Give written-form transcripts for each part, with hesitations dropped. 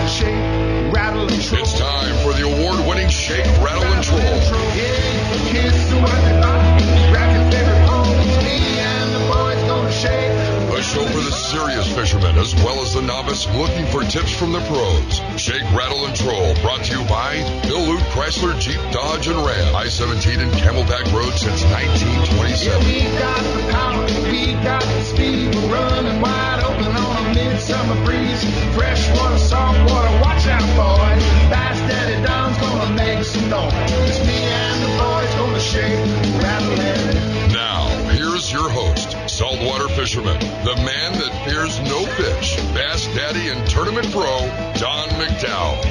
shake, rattle, and troll. It's time for the award-winning Shake, Rattle, and Troll. Yeah, kiss the one that grab your favorite pose. Me and the boys gonna shake. A show for the serious fishermen as well as the novice looking for tips from the pros. Shake, Rattle, and Troll, brought to you by Bill Luke Chrysler, Jeep, Dodge, and Ram. I-17 and Camelback Road since 1927. Yeah, we got the power, we got the speed. We're running wide open on a midsummer breeze. Freshwater, saltwater, watch out, boys. Bass Daddy Don's gonna make some noise. It's me and the boys gonna shake, rattle, and... Now, here's your host, saltwater fisherman, the man that fears no fish, Bass Daddy and Tournament Pro, Don McDowell.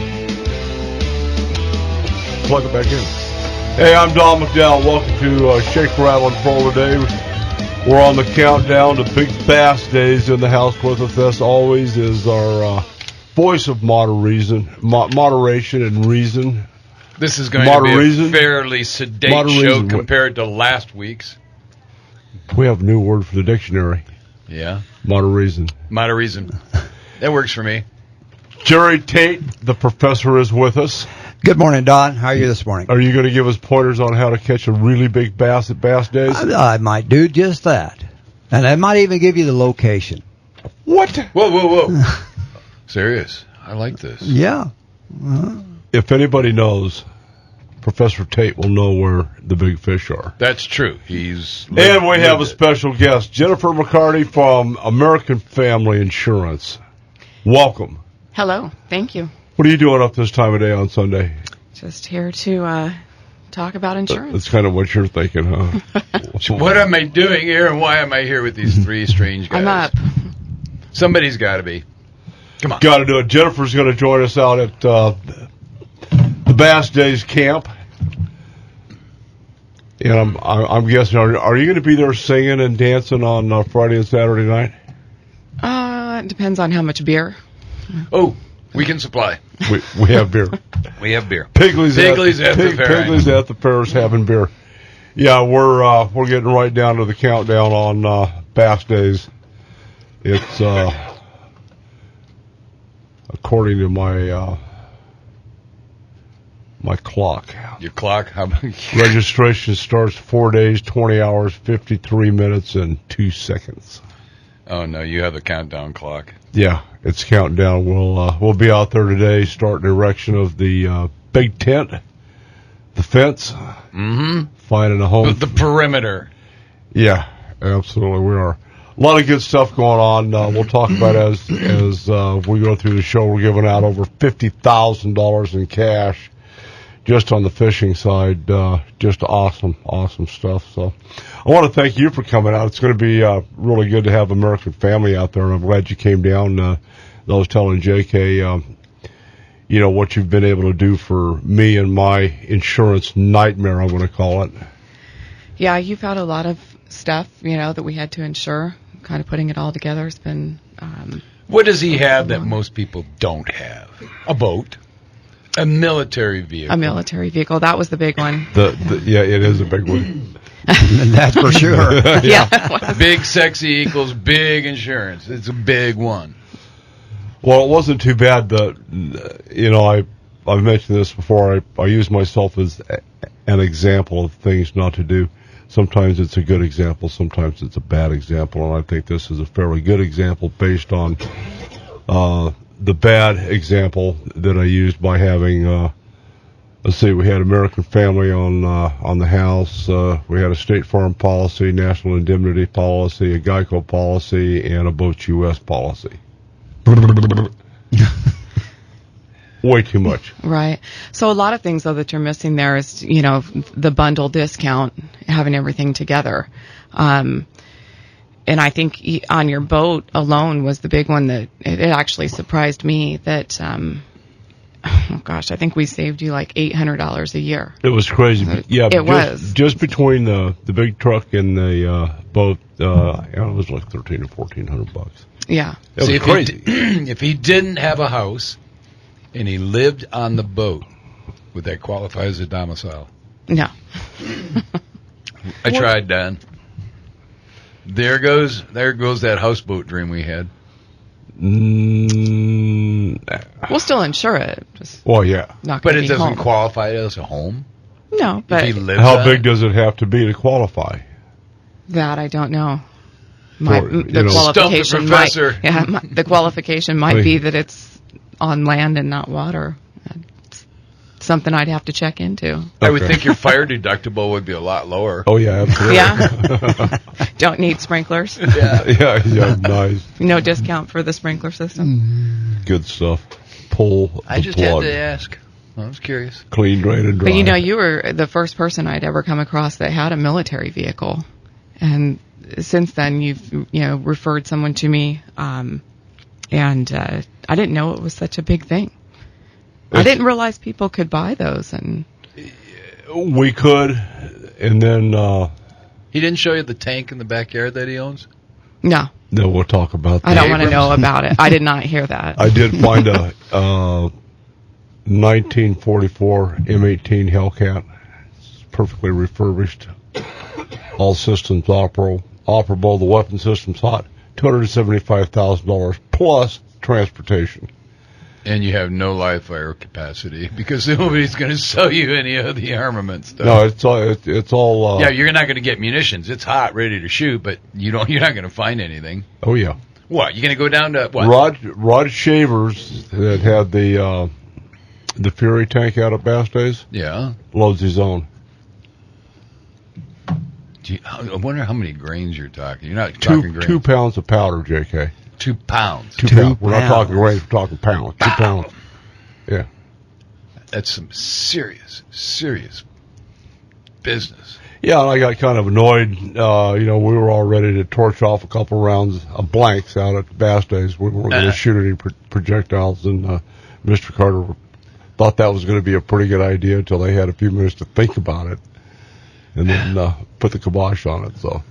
Plug it back in. Hey, I'm Don McDowell. Welcome to Shake, Rattle, and Troll today. We're on the countdown to Big Bass Days. In the house with us, as always, is our voice of moderation and reason. This is going to be a fairly sedate show compared to last week's. We have a new word for the dictionary. Yeah. Moderation. That works for me. Jerry Tate, the professor, is with us. Good morning, Don. How are you this morning? Are you going to give us pointers on how to catch a really big bass at Bass Days? I might do just that. And I might even give you the location. What? Whoa. Serious. I like this. Yeah. If anybody knows, Professor Tate will know where the big fish are. That's true. And we have a special guest, Jennifer McCarty from American Family Insurance. Welcome. Hello. Thank you. What are you doing up this time of day on Sunday? Just here to talk about insurance. That's kind of what you're thinking, huh? What am I doing here, and why am I here with these three strange guys? I'm up. Somebody's got to be. Come on. Got to do it. Jennifer's going to join us out at the Bass Days camp. And I'm guessing, are you going to be there singing and dancing on Friday and Saturday night? It depends on how much beer. Oh, we can supply. We have beer. We have beer. Pigley's at the the fair is having beer. Yeah, we're getting right down to the countdown on Bass Days. It's according to my clock. Your clock? How about registration starts 4 days, 20 hours, 53 minutes, and 2 seconds. Oh no, you have a countdown clock. Yeah, it's countdown. We'll be out there today, starting erection of the big tent, the fence, finding a home. The perimeter. Yeah, absolutely, we are. A lot of good stuff going on. We'll talk about as we go through the show. We're giving out over $50,000 in cash just on the fishing side. Just awesome stuff. So I want to thank you for coming out. It's going to be really good to have American Family out there, and I'm glad you came down. I was telling JK, what you've been able to do for me and my insurance nightmare, I'm going to call it. Yeah, you've had a lot of stuff, that we had to insure. Kind of putting it all together has been... what does he have that most people don't have? A boat. A military vehicle. A military vehicle. That was the big one. Yeah, it is a big one. That's for sure. Yeah. Big sexy equals big insurance. It's a big one. Well, it wasn't too bad. I've mentioned this before. I use myself as an example of things not to do. Sometimes it's a good example, sometimes it's a bad example, and I think this is a fairly good example based on the bad example that I used by having, we had American Family on the house, we had a State Farm policy, National Indemnity policy, a Geico policy, and a Boats U.S. policy. Way too much. Right. So a lot of things, though, that you're missing there is, the bundle discount, having everything together. And I think on your boat alone was the big one that it actually surprised me that, I think we saved you like $800 a year. It was crazy. It was. Just between the big truck and the boat, it was like $1,300 or $1,400. Yeah. It was crazy. If he didn't have a house and he lived on the boat, would that qualify as a domicile? No. I tried, Don. There goes that houseboat dream we had. We'll still insure it. Just Well, yeah. not But gonna it be doesn't home. qualify as a home? No, If but he lives How on big it? does it have to be to qualify? that I don't know. Or, you know- Qualification Stump the professor. the qualification might be that it's on land and not water. It's something I'd have to check into. I would Okay. think your fire deductible would be a lot lower. Oh, yeah, absolutely. Yeah. Don't need sprinklers. Yeah. yeah, nice. No discount for the sprinkler system. Good stuff. Pull I the just had plug. to ask. I was curious. Clean, drain, and dry. But you know, you were the first person I'd ever come across that had a military vehicle, and since then you've referred someone to me, and I didn't know it was such a big thing. I didn't realize people could buy those, and We could, and then He didn't show you the tank in the backyard that he owns? no, then we'll talk about that. I don't want to know about it. I did not hear that. I did find a 1944 M18 Hellcat. It's perfectly refurbished. All systems operable. The weapon system's hot. $275,000 plus transportation. And you have no live fire capacity because nobody's going to sell you any of the armament stuff. No, it's all. Yeah, you're not going to get munitions. It's hot, ready to shoot, but you're not going to find anything. Oh yeah. What? You're going to go down to what? Rod Shavers that had the Fury tank out at Bass Days Yeah. loads his own. I wonder how many grains you're talking. You're not talking grains. 2 pounds of powder, JK. 2 pounds. 2 pounds. We're not talking grains. We're talking pounds. 2 pounds. Yeah. That's some serious business. Yeah, and I got kind of annoyed. We were all ready to torch off a couple rounds of blanks out at Bass Days. We weren't going to shoot any projectiles, and Mr. Carter thought that was going to be a pretty good idea until they had a few minutes to think about it, and then put the kibosh on it. So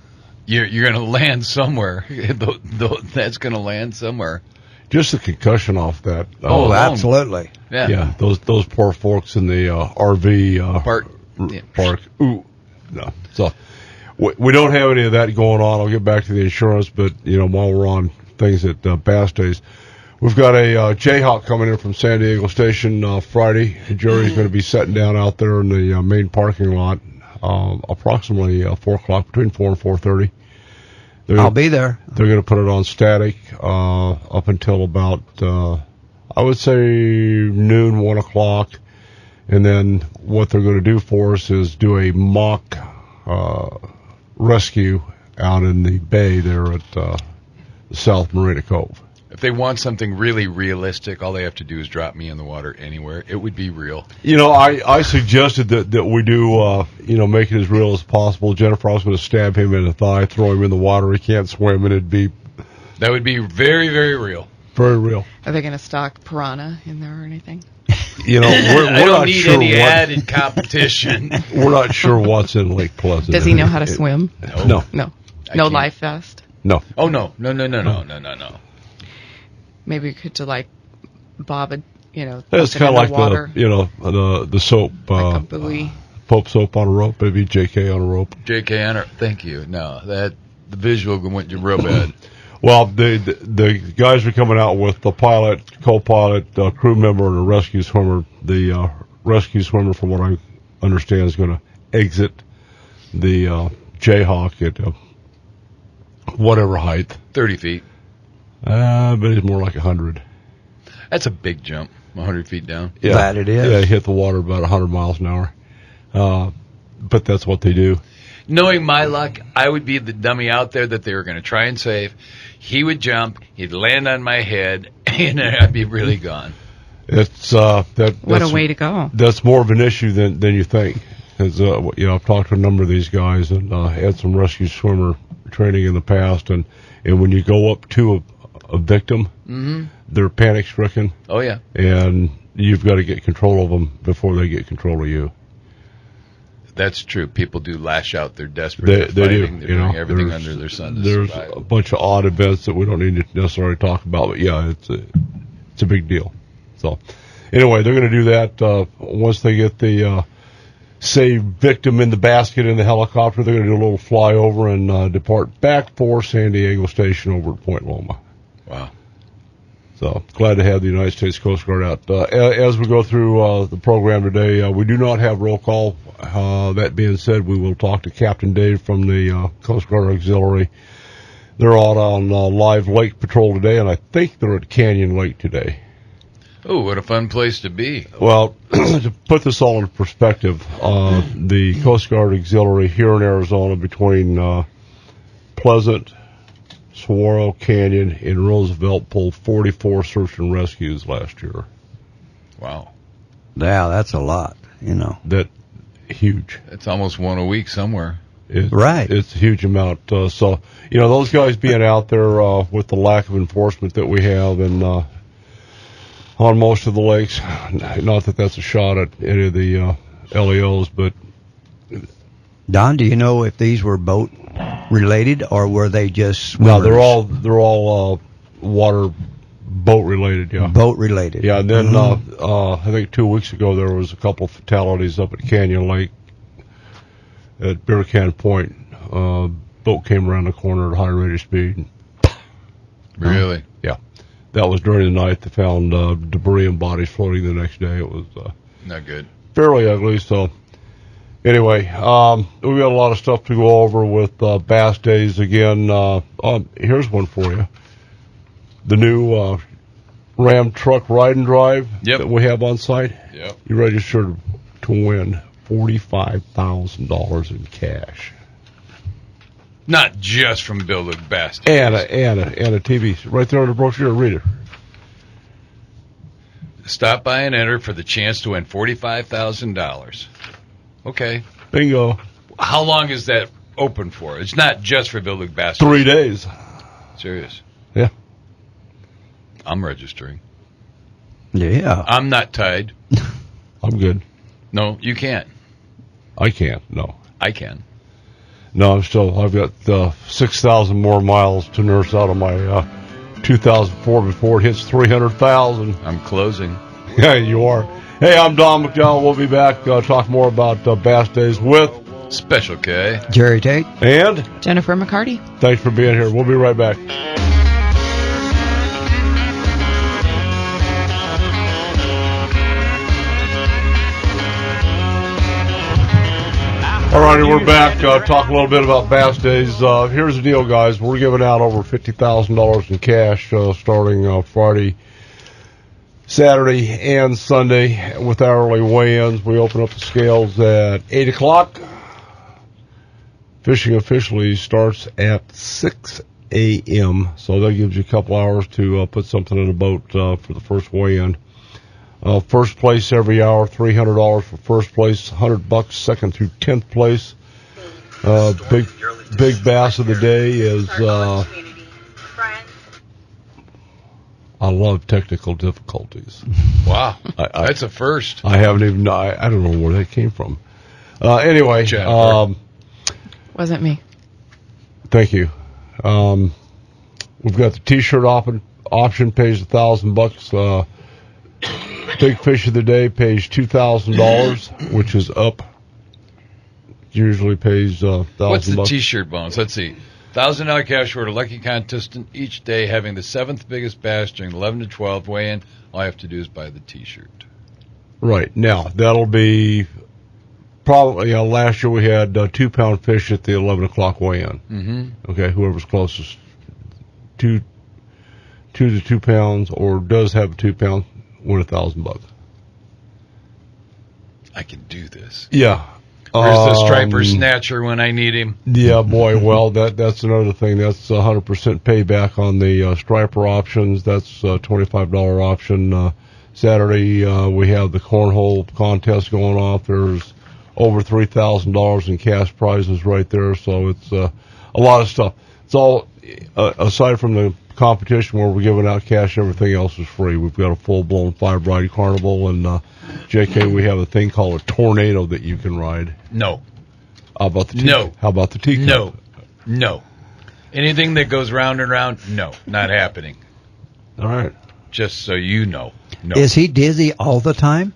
You're going to land somewhere. That's going to land somewhere. just the concussion off that. Oh, absolutely. Yeah. Those poor folks in the RV Park. Yeah. park. Ooh, no. So we don't have any of that going on. I'll get back to the insurance, but while we're on things at Bass Days, we've got a Jayhawk coming in from San Diego Station Friday. Jerry's going to be sitting down out there in the main parking lot, approximately 4 o'clock, between 4 and 4:30. I'll be there. They're going to put it on static up until about, I would say, noon, 1 o'clock. And then what they're going to do for us is do a mock rescue out in the bay there at South Marina Cove. If they want something really realistic, all they have to do is drop me in the water anywhere. It would be real. I suggested that we do, make it as real as possible. Jennifer, I was going to stab him in the thigh, throw him in the water. He can't swim, and it'd be That would be very, very real. very real. Are they going to stock piranha in there or anything? We're I don't not need sure any what, added competition. we're not sure what's in Lake Pleasant. Does he know how to swim? No. No. I No can't. life vest? No. Oh, no. Maybe we could bob a, It's kind of like water, the soap, like a buoy. Pope soap on a rope, maybe JK on a rope. J.K. Anner, thank you. No, the visual went real bad. Well, the guys are coming out with the pilot, co-pilot, crew member, and a rescue swimmer. The rescue swimmer, from what I understand, is going to exit the Jayhawk at whatever height. 30 feet. But it's more like 100. That's a big jump, 100 feet down. Yeah, That it is. Yeah, hit the water about 100 miles an hour. But that's what they do. Knowing my luck, I would be the dummy out there that they were going to try and save. He would jump, he'd land on my head, and I'd be really gone. It's What a that's way to go. That's more of an issue than you think. Because I've talked to a number of these guys and had some rescue swimmer training in the past, and when you go up to a victim, they're panic stricken. Oh, yeah. And you've got to get control of them before they get control of you. That's true. People do lash out. They're desperate. They They're fighting. do. They're doing everything under their sun to There's survive. a bunch of odd events that we don't need to necessarily talk about, but yeah, it's a big deal. So anyway, they're going to do that once they get the saved victim in the basket in the helicopter. They're going to do a little flyover and depart back for San Diego Station over at Point Loma. Wow. So glad to have the United States Coast Guard out. As we go through the program today, we do not have roll call. That being said, we will talk to Captain Dave from the Coast Guard Auxiliary. They're out on live lake patrol today, and I think they're at Canyon Lake today. Oh, what a fun place to be. Well, to put this all into perspective, the Coast Guard Auxiliary here in Arizona between Pleasant, Saguaro Canyon, and Roosevelt pulled 44 search and rescues last year. Wow. Yeah, that's a lot, That huge. It's almost one a week somewhere. Right. It's a huge amount. So, those guys being out there with the lack of enforcement that we have and on most of the lakes, not that that's a shot at any of the LEOs, but... Don, do you know if these were boat related or were they just swimmers? No, they're all water boat related. Yeah, boat related. Yeah, and then I think 2 weeks ago there was a couple of fatalities up at Canyon Lake at Beer Can Point. Boat came around the corner at high rate of speed. Really? Yeah, that was during the night. They found debris and bodies floating the next day. It was not good. Fairly ugly. So. Anyway, we've got a lot of stuff to go over with Bass Days again. Here's one for you. The new Ram truck ride and drive that we have on site. Yep. You registered to win $45,000 in cash. Not just from Bill Luke Bass. And a TV. Right there on the brochure. Read it. Stop by and enter for the chance to win $45,000. Okay. Bingo. How long is that open for? It's not just for Bill Luke Bass. 3 days. Serious? Yeah. I'm registering. Yeah. I'm not tied. I'm good. No, you can't. I can't. No. I can. No, I've got 6,000 more miles to nurse out of my 2004 before it hits 300,000. I'm closing. Yeah, you are. Hey, I'm Don McDowell. We'll be back talk more about Bass Days with Special K, Jerry Tate, and Jennifer McCarty. Thanks for being here. We'll be right back. All righty, we're back. Talk a little bit about Bass Days. Here's the deal, guys. We're giving out over $50,000 in cash starting Friday, Saturday, and Sunday with hourly weigh-ins. We open up the scales at 8 o'clock. Fishing officially starts at 6 a.m., so that gives you a couple hours to put something in the boat for the first weigh-in. First place every hour, $300 for first place, $100 second through 10th place. Big bass of the day is... I love technical difficulties. Wow, that's a first. I haven't even. I don't know where that came from. Anyway, Wasn't me. Thank you. We've got the T-shirt option pays $1,000. Big fish of the day pays $2,000, which is up. Usually pays $1,000. What's the T-shirt bonus? Let's see. $1,000 cash reward, a lucky contestant each day having the 7th biggest bass during 11 to 12 weigh-in. All I have to do is buy the T-shirt. Right. Now, that'll be probably, last year we had 2-pound fish at the 11 o'clock weigh-in. Mm-hmm. Okay, whoever's closest to 2 pounds or does have a 2-pound win $1,000. I can do this. Yeah. Where's the striper snatcher when I need him? Yeah, boy. Well, that's another thing. That's 100% payback on the striper options. That's a $25 option. Saturday we have the cornhole contest going off. There's over $3,000 in cash prizes right there. So it's a lot of stuff. It's all aside from the competition where we're giving out cash, everything else is free. We've got a full-blown 5-ride carnival, and JK, we have a thing called a tornado that you can ride. No. How about the No. How about the teacup? No. Anything that goes round and round, no, not happening. All right. Just so you know. No. Is he dizzy all the time?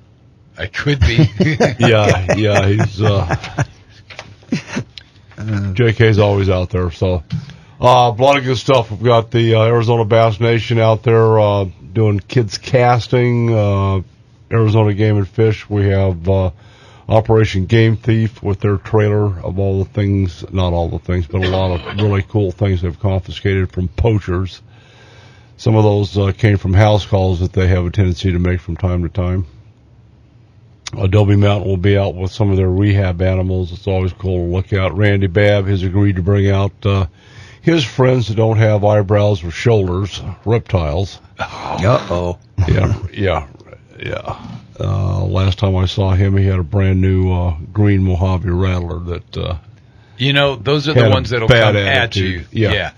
I could be. Yeah, he's JK's always out there. So a lot of good stuff. We've got the Arizona Bass Nation out there doing kids casting, Arizona Game and Fish. We have Operation Game Thief with their trailer of all the things, not all the things, but a lot of really cool things they've confiscated from poachers. Some of those came from house calls that they have a tendency to make from time to time. Adobe Mountain will be out with some of their rehab animals. It's always cool to look at. Randy Babb has agreed to bring out his friends that don't have eyebrows or shoulders, reptiles. Uh-oh. Yeah. Last time I saw him, he had a brand new green Mojave Rattler that those are the ones that'll come at you. Yeah.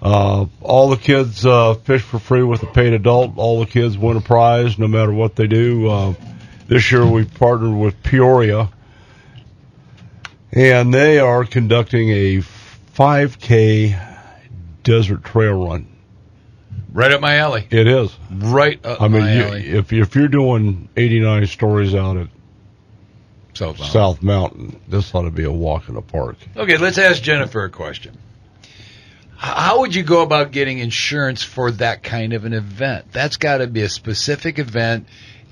All the kids fish for free with a paid adult. All the kids win a prize no matter what they do. This year we've partnered with Peoria, and they are conducting a 5K desert trail run. Right up my alley. It is. Right up my alley. If you're doing 89 stories out at South Mountain, this ought to be a walk in the park. Okay, let's ask Jennifer a question. How would you go about getting insurance for that kind of an event? That's got to be a specific event,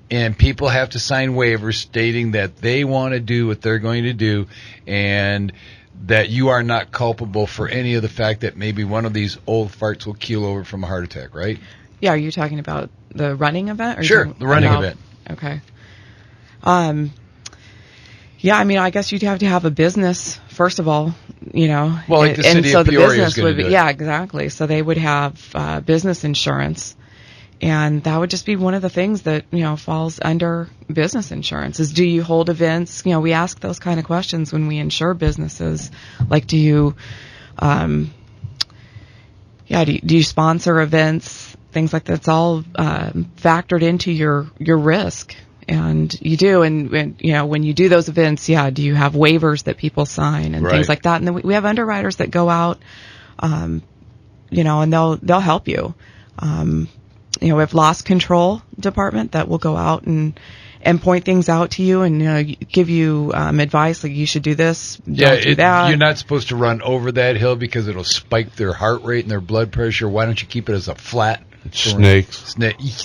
and people have to sign waivers stating that they want to do what they're going to do, and that you are not culpable for any of the fact that maybe one of these old farts will keel over from a heart attack, right? Yeah, are you talking about the running event? Or sure, the running event. Okay. Yeah, I mean, I guess you'd have to have a business, first of all, Well, like the city of Peoria is going to do it. Yeah, exactly. So they would have business insurance. And that would just be one of the things that, falls under business insurance is, do you hold events? We ask those kind of questions when we insure businesses. Like, do you sponsor events? Things like that's all factored into your risk. And you do. And when you do those events, do you have waivers that people sign and things like that? And then we have underwriters that go out, and they'll help you. We have loss control department that will go out and point things out to you and give you advice like you should do this, don't do that. You're not supposed to run over that hill because it'll spike their heart rate and their blood pressure. Why don't you keep it as a flat? Snakes.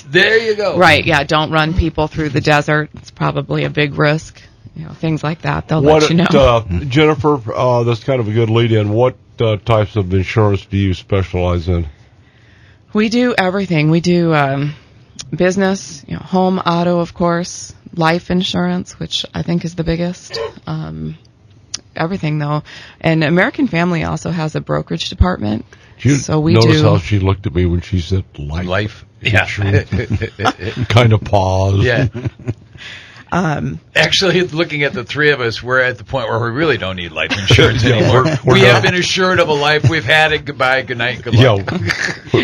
There you go. Right, yeah. Don't run people through the desert. It's probably a big risk. Things like that. They'll let you know. Jennifer, that's kind of a good lead-in. What types of insurance do you specialize in? We do everything. We do business, home, auto, of course, life insurance, which I think is the biggest. Everything, though. And American Family also has a brokerage department. So we notice how she looked at me when she said life insurance? Kind of paused. Yeah. Actually, looking at the three of us, we're at the point where we really don't need life insurance anymore. We have been assured of a life. We've had it. Goodbye, good night, good luck.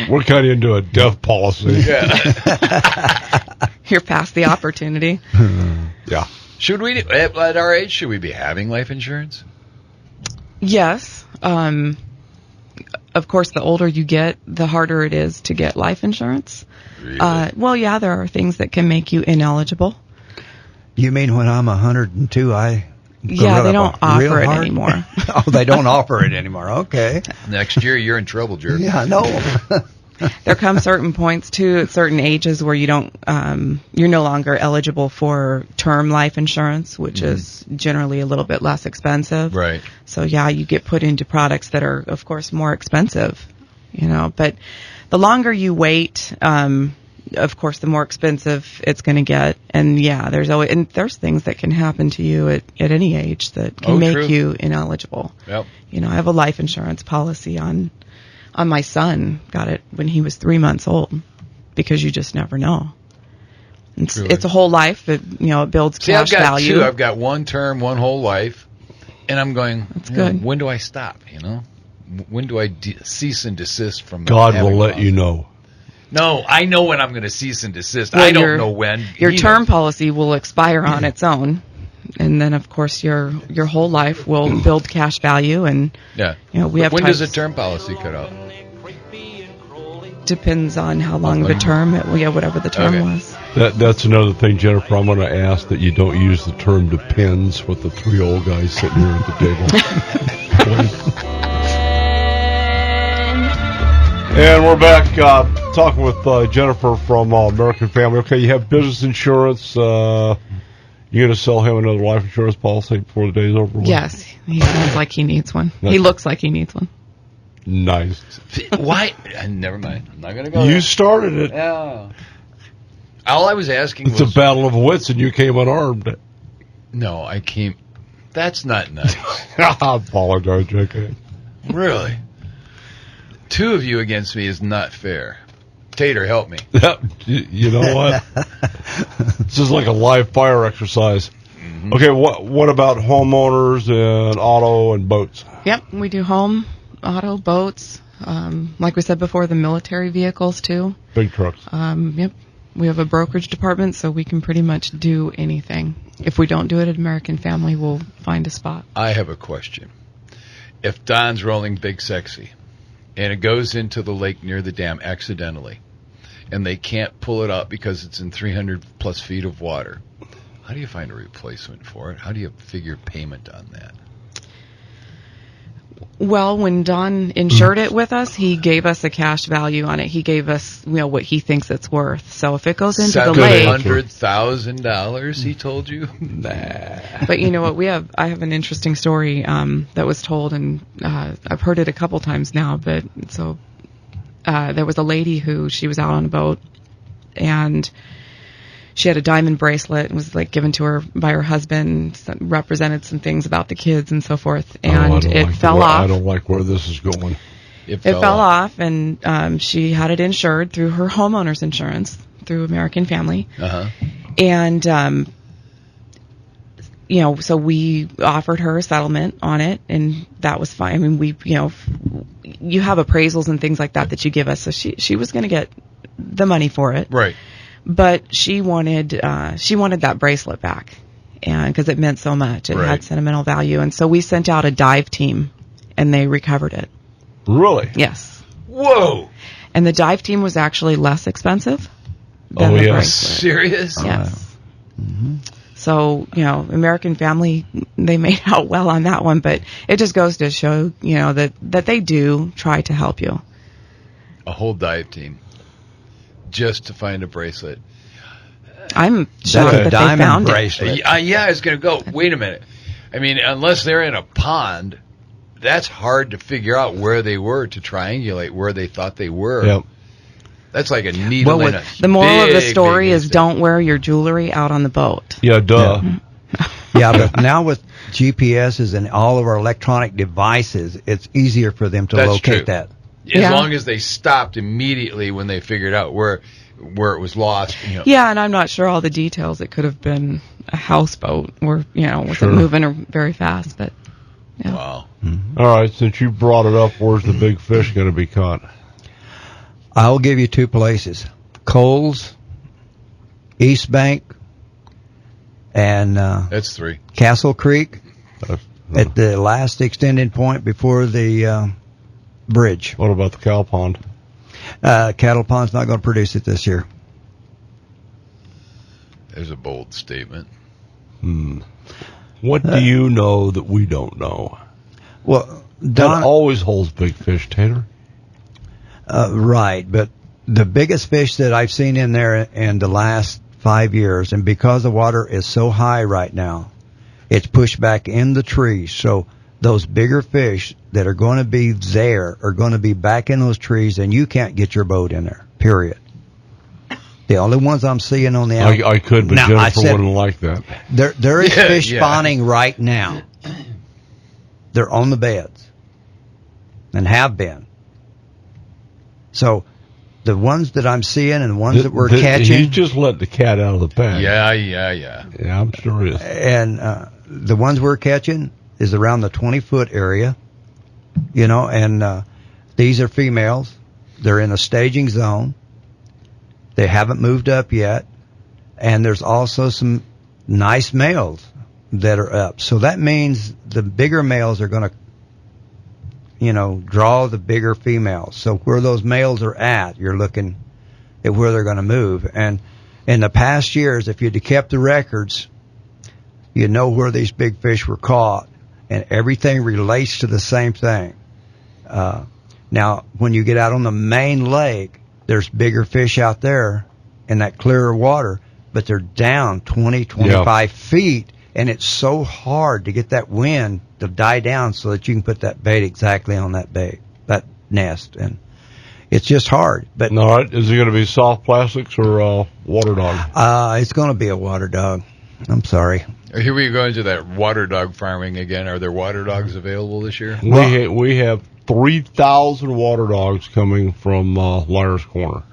We're kind of into a death policy. Yeah. You're past the opportunity. Yeah. Should we, at our age, should we be having life insurance? Yes. Of course, the older you get, the harder it is to get life insurance. Really? There are things that can make you ineligible. You mean when I'm 102, they don't offer it anymore. Oh, they don't offer it anymore. Okay. Next year, you're in trouble, Jerry. Yeah, no. There come certain points, too, at certain ages where you don't, you're no longer eligible for term life insurance, which is generally a little bit less expensive. Right. So, you get put into products that are, of course, more expensive, But the longer you wait, of course, the more expensive it's going to get. And there's things that can happen to you at any age that can make you ineligible. Yep. I have a life insurance policy on my son. Got it when he was 3 months old, because you just never know. It's a whole life. It builds cash value. Two. I've got one term, one whole life, and I'm going. That's good. When do I stop? When do I cease and desist from? God will let you know. No, I know when I'm going to cease and desist. I don't know when. Your term policy will expire on its own, and then of course your whole life will build cash value. And we have. When does a term policy cut out? Depends on how long the term. Whatever the term was. That's another thing, Jennifer. I'm going to ask that you don't use the term "depends" with the three old guys sitting here at the table. And we're back talking with Jennifer from American Family. Okay, you have business insurance. You're going to sell him another life insurance policy before the day's over? Yes, he sounds like he needs one. He looks like he needs one. Nice. Why? Never mind. I'm not going to go You there. started it. Yeah. All I was asking It's was... a battle of wits, and you came unarmed. No, I came... That's not nice. I apologize, JK. Really? Two of you against me is not fair. Tater, help me. You know what? This is like a live fire exercise. Mm-hmm. Okay, what about homeowners and auto and boats? Yep, we do home, auto, boats. Like we said before, the military vehicles too. Big trucks. Yep, we have a brokerage department, so we can pretty much do anything. If we don't do it at American Family, we'll find a spot. I have a question. If Don's rolling Big Sexy, and it goes into the lake near the dam accidentally, and they can't pull it up because it's in 300 plus feet of water, how do you find a replacement for it? How do you figure payment on that? Well, when Don insured it with us, he gave us a cash value on it. He gave us, what he thinks it's worth. So if it goes into the lake, $700,000, he told you? Nah. But you know what? I have an interesting story that was told, and I've heard it a couple times now. But so there was a lady who she was out on a boat, and she had a diamond bracelet and was given to her by her husband, represented some things about the kids and so forth, and it fell off. I don't like where this is going. It fell off, and she had it insured through her homeowner's insurance through American Family. Uh-huh. And, so we offered her a settlement on it, and that was fine. I mean, you have appraisals and things like that you give us, so she was going to get the money for it. Right. But she wanted that bracelet back, and because it meant so much. It had sentimental value. And so we sent out a dive team, and they recovered it. Really? Yes. Whoa! And the dive team was actually less expensive than the bracelet. Serious? Yes. Mm-hmm. So, American Family, they made out well on that one, but it just goes to show, that they do try to help you. A whole dive team just to find a bracelet. I'm shocked that they found bracelet. it. Yeah, I was going to go. Wait a minute. I mean, unless they're in a pond, that's hard to figure out where they were, to triangulate where they thought they were. Yep. That's like a needle in a the moral of the big, story big is don't wear your jewelry out on the boat. Yeah, duh. Yeah, but now with GPSs and all of our electronic devices, it's easier for them to That's locate true. that. As long as they stopped immediately when they figured out where it was lost. Yeah, and I'm not sure all the details. It could have been a houseboat or, was Sure. it moving very fast, but yeah. Wow. All right, since you brought it up, where's the big fish going to be caught? I'll give you two places: Coles, East Bank, and That's three. Castle Creek at the last extended point before the bridge. What about the cow pond? Cattle Pond's not going to produce it this year. There's a bold statement. What do you know that we don't know? Well, That always holds big fish, Tater. Right, but the biggest fish that I've seen in there in the last 5 years, and because the water is so high right now, it's pushed back in the trees. So those bigger fish that are going to be there are going to be back in those trees, and you can't get your boat in there, period. The only ones I'm seeing on the outside. I could, but Now, Jennifer wouldn't like that. There is fish Yeah. spawning right now. They're on the beds and have been. So the ones that I'm seeing and the ones that we're catching. He's just let the cat out of the bag. Yeah. Yeah, I'm sure he is. And the ones we're catching is around the 20-foot area, and these are females. They're in a staging zone. They haven't moved up yet. And there's also some nice males that are up. So that means the bigger males are going to, draw the bigger females. So where those males are at, you're looking at where they're going to move. And in the past years, if you'd have kept the records, you know where these big fish were caught, and everything relates to the same thing. Now, when you get out on the main lake, there's bigger fish out there in that clearer water, but they're down 20, 25 feet, and it's so hard to get that wind to die down so that you can put that bait exactly on that nest, and it's just hard. But All right, is it going to be soft plastics or water dog? it's going to be a water dog. I'm sorry. Here we go into that water dog farming again. Are there water dogs available this year? We have 3,000 water dogs coming from Liar's Corner.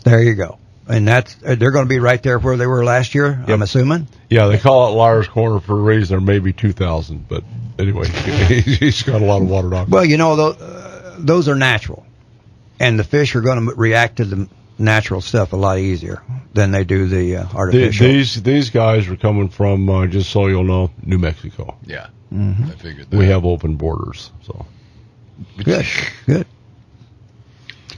There you go. And they're going to be right there where they were last year, Yep. I'm assuming? Yeah, they call it Liar's Corner for a reason. There may be 2,000, but anyway, he's got a lot of water dogs. Well, those are natural. And the fish are going to react to the natural stuff a lot easier than they do the artificial. These guys are coming from, just so you'll know, New Mexico. Yeah, Mm-hmm. I figured that. We have open borders, so. Good.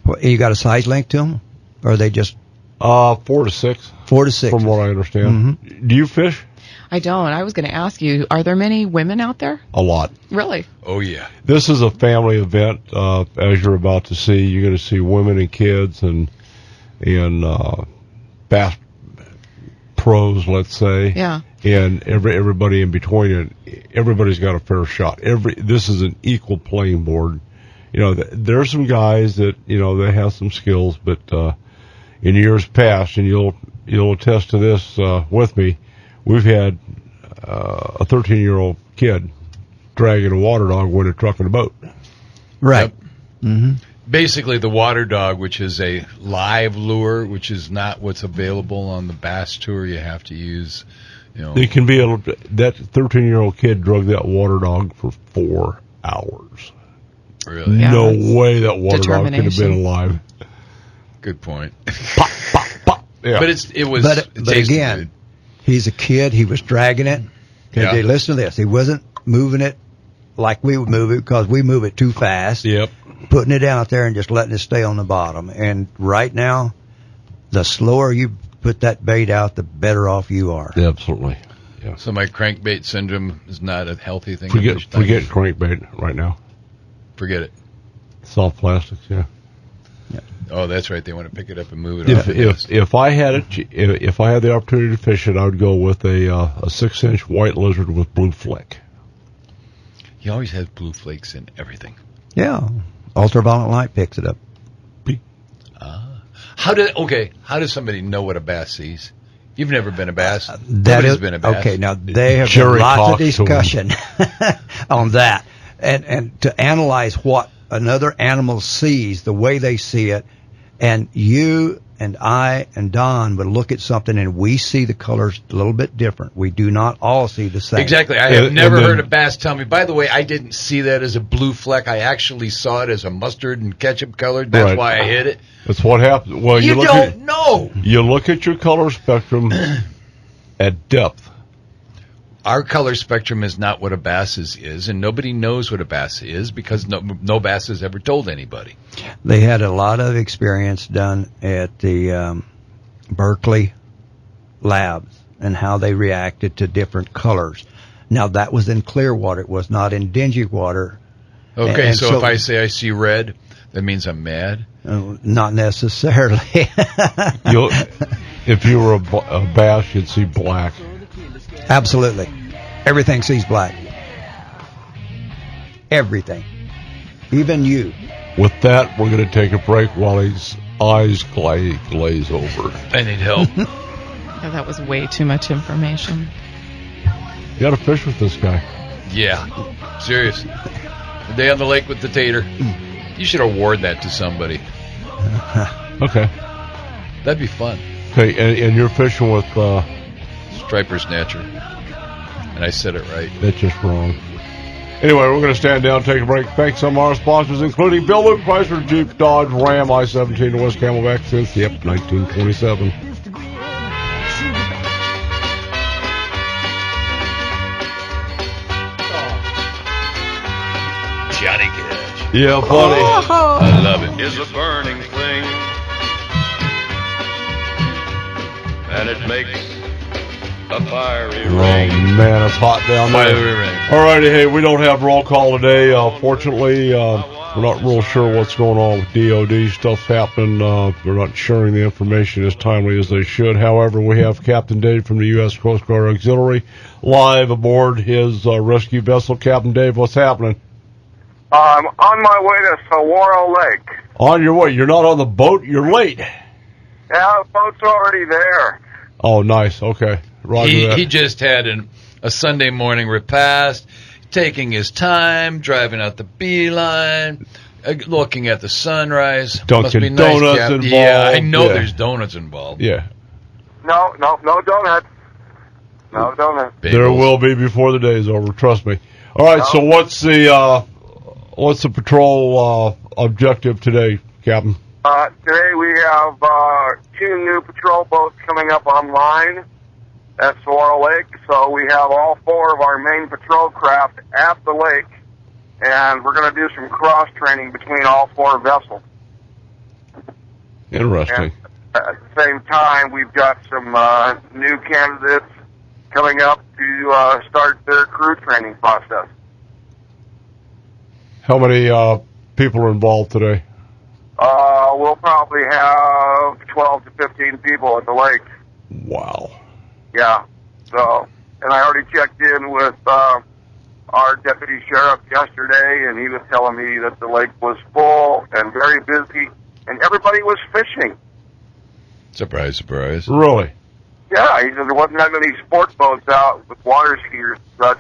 Well, you got a size link to them? Or are they just 4 to 6. 4 to 6? From what I understand. Mm-hmm. Do you fish? I don't. I was going to ask you, are there many women out there? A lot. Really? Oh, yeah. This is a family event. As you're about to see, you're going to see women and kids and bass pros, let's say. Yeah. And everybody in between it. Everybody's got a fair shot. This is an equal playing board. There are some guys that they have some skills, but in years past, and you'll attest to this with me, we've had a 13-year-old kid dragging a water dog with a truck and a boat. Right. Yep. Mm-hmm. Basically, the water dog, which is a live lure, which is not what's available on the bass tour. You have to use, It can be that 13-year-old kid drug that water dog for 4 hours. Really? Yeah, No that's way that water dog could have been alive. Good point. Pop, pop, pop. Yeah. But it was. But it tasted again, good. he's a kid. He was dragging it. Yeah. Okay, listen to this. He wasn't moving it like we would move it because we move it too fast. Yep. Putting it out there and just letting it stay on the bottom. And right now, the slower you put that bait out, the better off you are. Absolutely. Yeah. So my crankbait syndrome is not a healthy thing. Forget crankbait right now. Forget it. Soft plastics, yeah. Oh, that's right. They want to pick it up and move it off. If I had the opportunity to fish it, I would go with a 6-inch white lizard with blue flick. He always has blue flakes in everything. Yeah. Ultraviolet light picks it up. How does somebody know what a bass sees? You've never been a bass. That Nobody's is been a bass. okay. Now they have Jerry lots of talks to discussion on that, and to analyze what another animal sees, the way they see it, and you and I and Don would look at something and we see the colors a little bit different. We do not all see the same. Exactly. I have And never then- heard a bass tell me, by the way, I didn't see that as a blue fleck. I actually saw it as a mustard and ketchup colored. That's Right. why I hit it. That's what happens. Well, You don't know. You look at your color spectrum at depth. Our color spectrum is not what a bass is, and nobody knows what a bass is because no bass has ever told anybody. They had a lot of experience done at the Berkeley labs and how they reacted to different colors. Now, that was in clear water. It was not in dingy water. Okay, And so if I say I see red, that means I'm mad? Not necessarily. If you were a bass, you'd see black. Absolutely. Everything sees black. Everything. Even you. With that, we're going to take a break while his eyes glaze over. I need help. Yeah, that was way too much information. You got to fish with this guy. Yeah, serious. The day on the lake with the tater. You should award that to somebody. Okay. That'd be fun. Okay, and you're fishing with... Striper Snatcher. And I said it right. That's just wrong. Anyway, we're going to stand down, take a break. Thanks some of our sponsors, including Bill Luke, Chrysler, Jeep, Dodge, Ram, I-17 in West Camelback since, 1927. Johnny Cash. Yeah, buddy. I love it. Is a burning thing, and it makes a fiery Oh, ring. man, it's hot down there. Fiery ring. All righty, hey, we don't have roll call today. Fortunately, We're not real sure what's going on with DOD. Stuff's happening. They're not sharing the information as timely as they should. However, we have Captain Dave from the U.S. Coast Guard Auxiliary live aboard his rescue vessel. Captain Dave, what's happening? I'm on my way to Saguaro Lake. On your way. You're not on the boat. You're late. Yeah, the boat's already there. Oh, nice. Okay. Roger that. He just had a Sunday morning repast, taking his time, driving out the beeline, looking at the sunrise. Dunkin' Must be nice, Donuts Cap. involved. Yeah, I know Yeah. there's donuts involved. Yeah. No donuts. No donuts. There will be before the day's over. Trust me. All right. So what's the patrol objective today, Captain? Today we have 2 new patrol boats coming up online at Saguaro Lake. So we have all 4 of our main patrol craft at the lake, and we're going to do some cross-training between all 4 vessels. Interesting. And at the same time, we've got some new candidates coming up to start their crew training process. How many people are involved today? We'll probably have 12 to 15 people at the lake. Wow. Yeah. So, and I already checked in with our deputy sheriff yesterday, and he was telling me that the lake was full and very busy, and everybody was fishing. Surprise, surprise. Really? Yeah, he said there wasn't that many sports boats out with water skiers and such.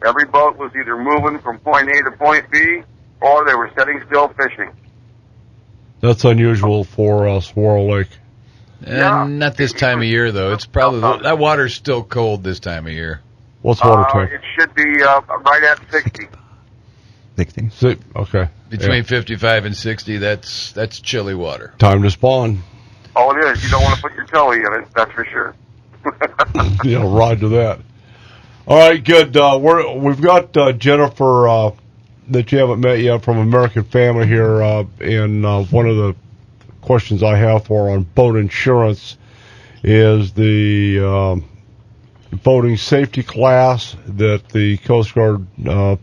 Every boat was either moving from point A to point B, or they were sitting still fishing. That's unusual for Saguaro Lake. Not this time of year, though. It's probably that water's still cold this time of year. What's water temp? It should be right at 60. 60. Okay. Between 55 and 60, that's chilly water. Time to spawn. Oh, it is. You don't want to put your toe in it, that's for sure. Yeah, roger that. All right, good. We've got Jennifer that you haven't met yet from American Family here, and one of the questions I have for her on boat insurance is the boating safety class that the Coast Guard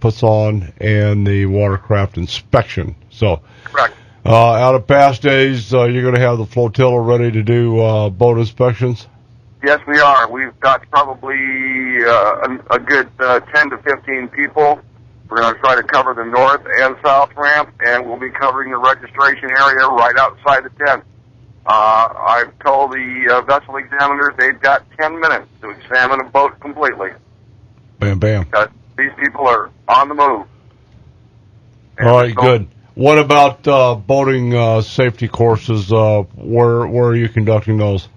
puts on and the watercraft inspection. So, Correct. Out of past days, you're going to have the flotilla ready to do boat inspections? Yes, we are. We've got probably a good 10 to 15 people. We're going to try to cover the north and south ramp, and we'll be covering the registration area right outside the tent. I've told the vessel examiners they've got 10 minutes to examine a boat completely. Bam, bam. Because these people are on the move. And All right, so, good. What about boating safety courses? Where are you conducting those?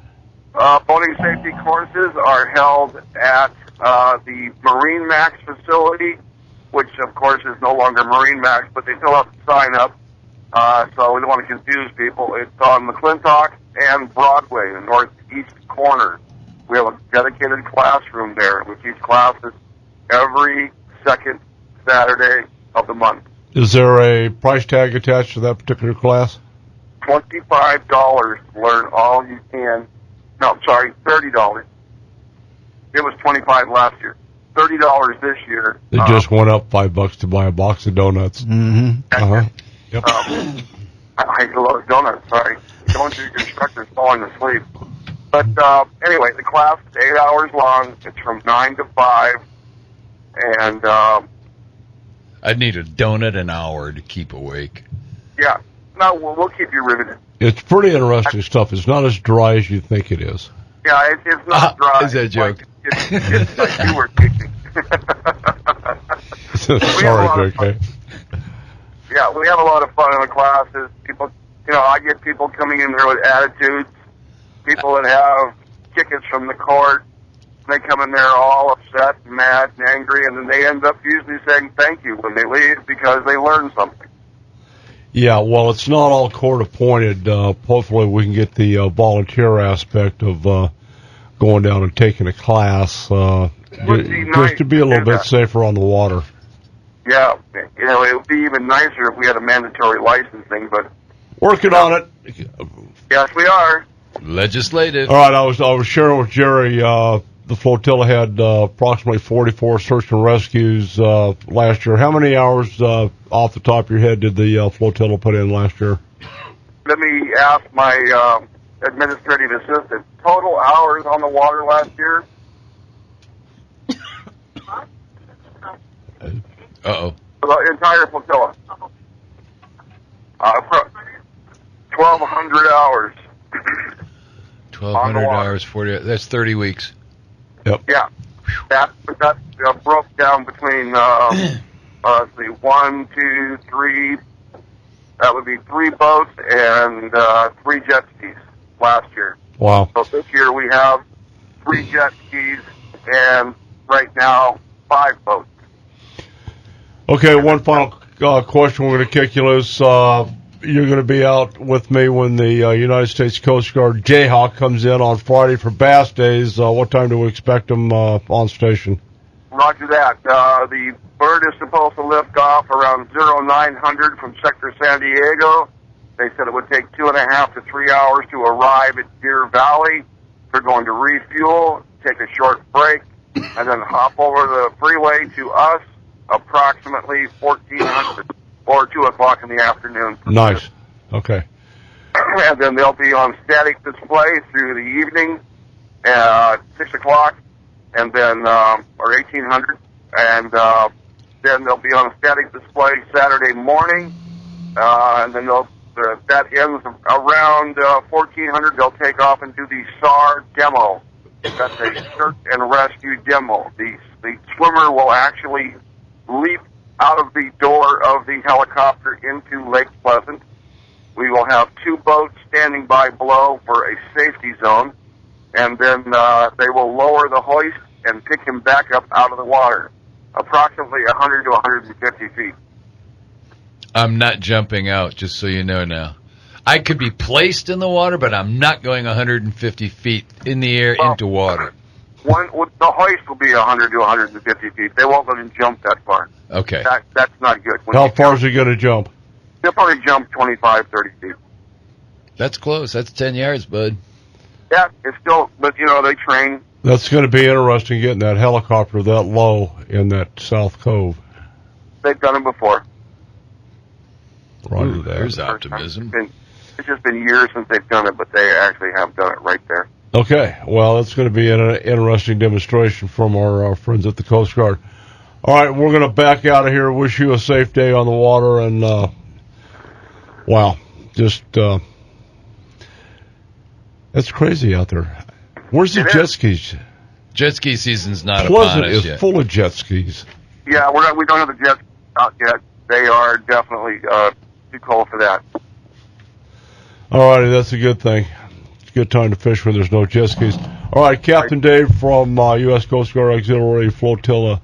Boating safety courses are held at the Marine Max facility, which of course is no longer Marine Max, but they still have to sign up. So we don't want to confuse people. It's on McClintock and Broadway, the northeast corner. We have a dedicated classroom there, which each class is every second Saturday of the month. Is there a price tag attached to that particular class? $25 to learn all you can. No, I'm sorry, $30. It was $25 last year. $30 this year. It just went up $5 to buy a box of donuts. Mm-hmm. Uh-huh. Yep. I love donuts, sorry. Going through your instructor's falling asleep. But anyway, the class is 8 hours long. It's from 9 to 5. And, I'd need a donut an hour to keep awake. yeah. No, we'll keep you riveted. It's pretty interesting stuff. It's not as dry as you think it is. Yeah, it's not dry. Is that a joke? It's like you were teaching. Sorry, JK. Yeah, we have a lot of fun in the classes. People, I get people coming in there with attitudes. People that have tickets from the court. They come in there all upset, and mad, and angry, and then they end up usually saying thank you when they leave because they learned something. Yeah, well, it's not all court appointed. Hopefully we can get the volunteer aspect of going down and taking a class just to be a little bit safer on the water. Yeah, it would be even nicer if we had a mandatory licensing, but... Working on it. Yes, we are. Legislative. All right, I was sharing with Jerry the flotilla had approximately 44 search and rescues last year. How many hours off the top of your head did the flotilla put in last year? Let me ask my administrative assistant. Total hours on the water last year? Uh-oh. The entire flotilla. 1,200 hours. 1,200 hours, 40. That's 30 weeks. Yep. Yeah. That broke down between, let's see, 1, 2, 3. That would be 3 boats and 3 jet skis last year. Wow. So this year we have 3 jet skis and right now 5 boats. Okay, one final question. We're going to kick you loose. You're going to be out with me when the United States Coast Guard Jayhawk comes in on Friday for Bass Days. What time do we expect them on station? Roger that. The bird is supposed to lift off around 0900 from Sector San Diego. They said it would take 2.5 to 3 hours to arrive at Deer Valley. They're going to refuel, take a short break, and then hop over the freeway to us approximately 1400 or 2 o'clock in the afternoon. Nice. Okay. And then they'll be on static display through the evening at 6 o'clock, and then, or 1800, and then they'll be on a static display Saturday morning, and then that ends around 1400. They'll take off and do the SAR demo. That's a search and rescue demo. The swimmer will actually leap out of the door of the helicopter into Lake Pleasant. We will have 2 boats standing by below for a safety zone, and then they will lower the hoist and pick him back up out of the water, approximately 100 to 150 feet. I'm not jumping out, just so you know now. I could be placed in the water, but I'm not going 150 feet in the air into water. The hoist will be 100 to 150 feet. They won't let him jump that far. Okay. That's not good. How far is he going to jump? He'll probably jump 25, 30 feet. That's close. That's 10 yards, bud. Yeah, it's still, but, they train. That's going to be interesting, getting that helicopter that low in that South Cove. They've done it before. Roger that. There's optimism. It's just been years since they've done it, but they actually have done it right there. Okay, well, that's going to be an interesting demonstration from our friends at the Coast Guard. All right, we're going to back out of here. Wish you a safe day on the water, and wow, just that's crazy out there. Where's the jet skis? Jet ski season's not Pleasant upon us is yet. full of jet skis. Yeah, we don't have the jets out yet. They are definitely too cold for that. All righty, that's a good thing. It's a good time to fish when there's no jet skis. All right, Captain Dave from U.S. Coast Guard Auxiliary Flotilla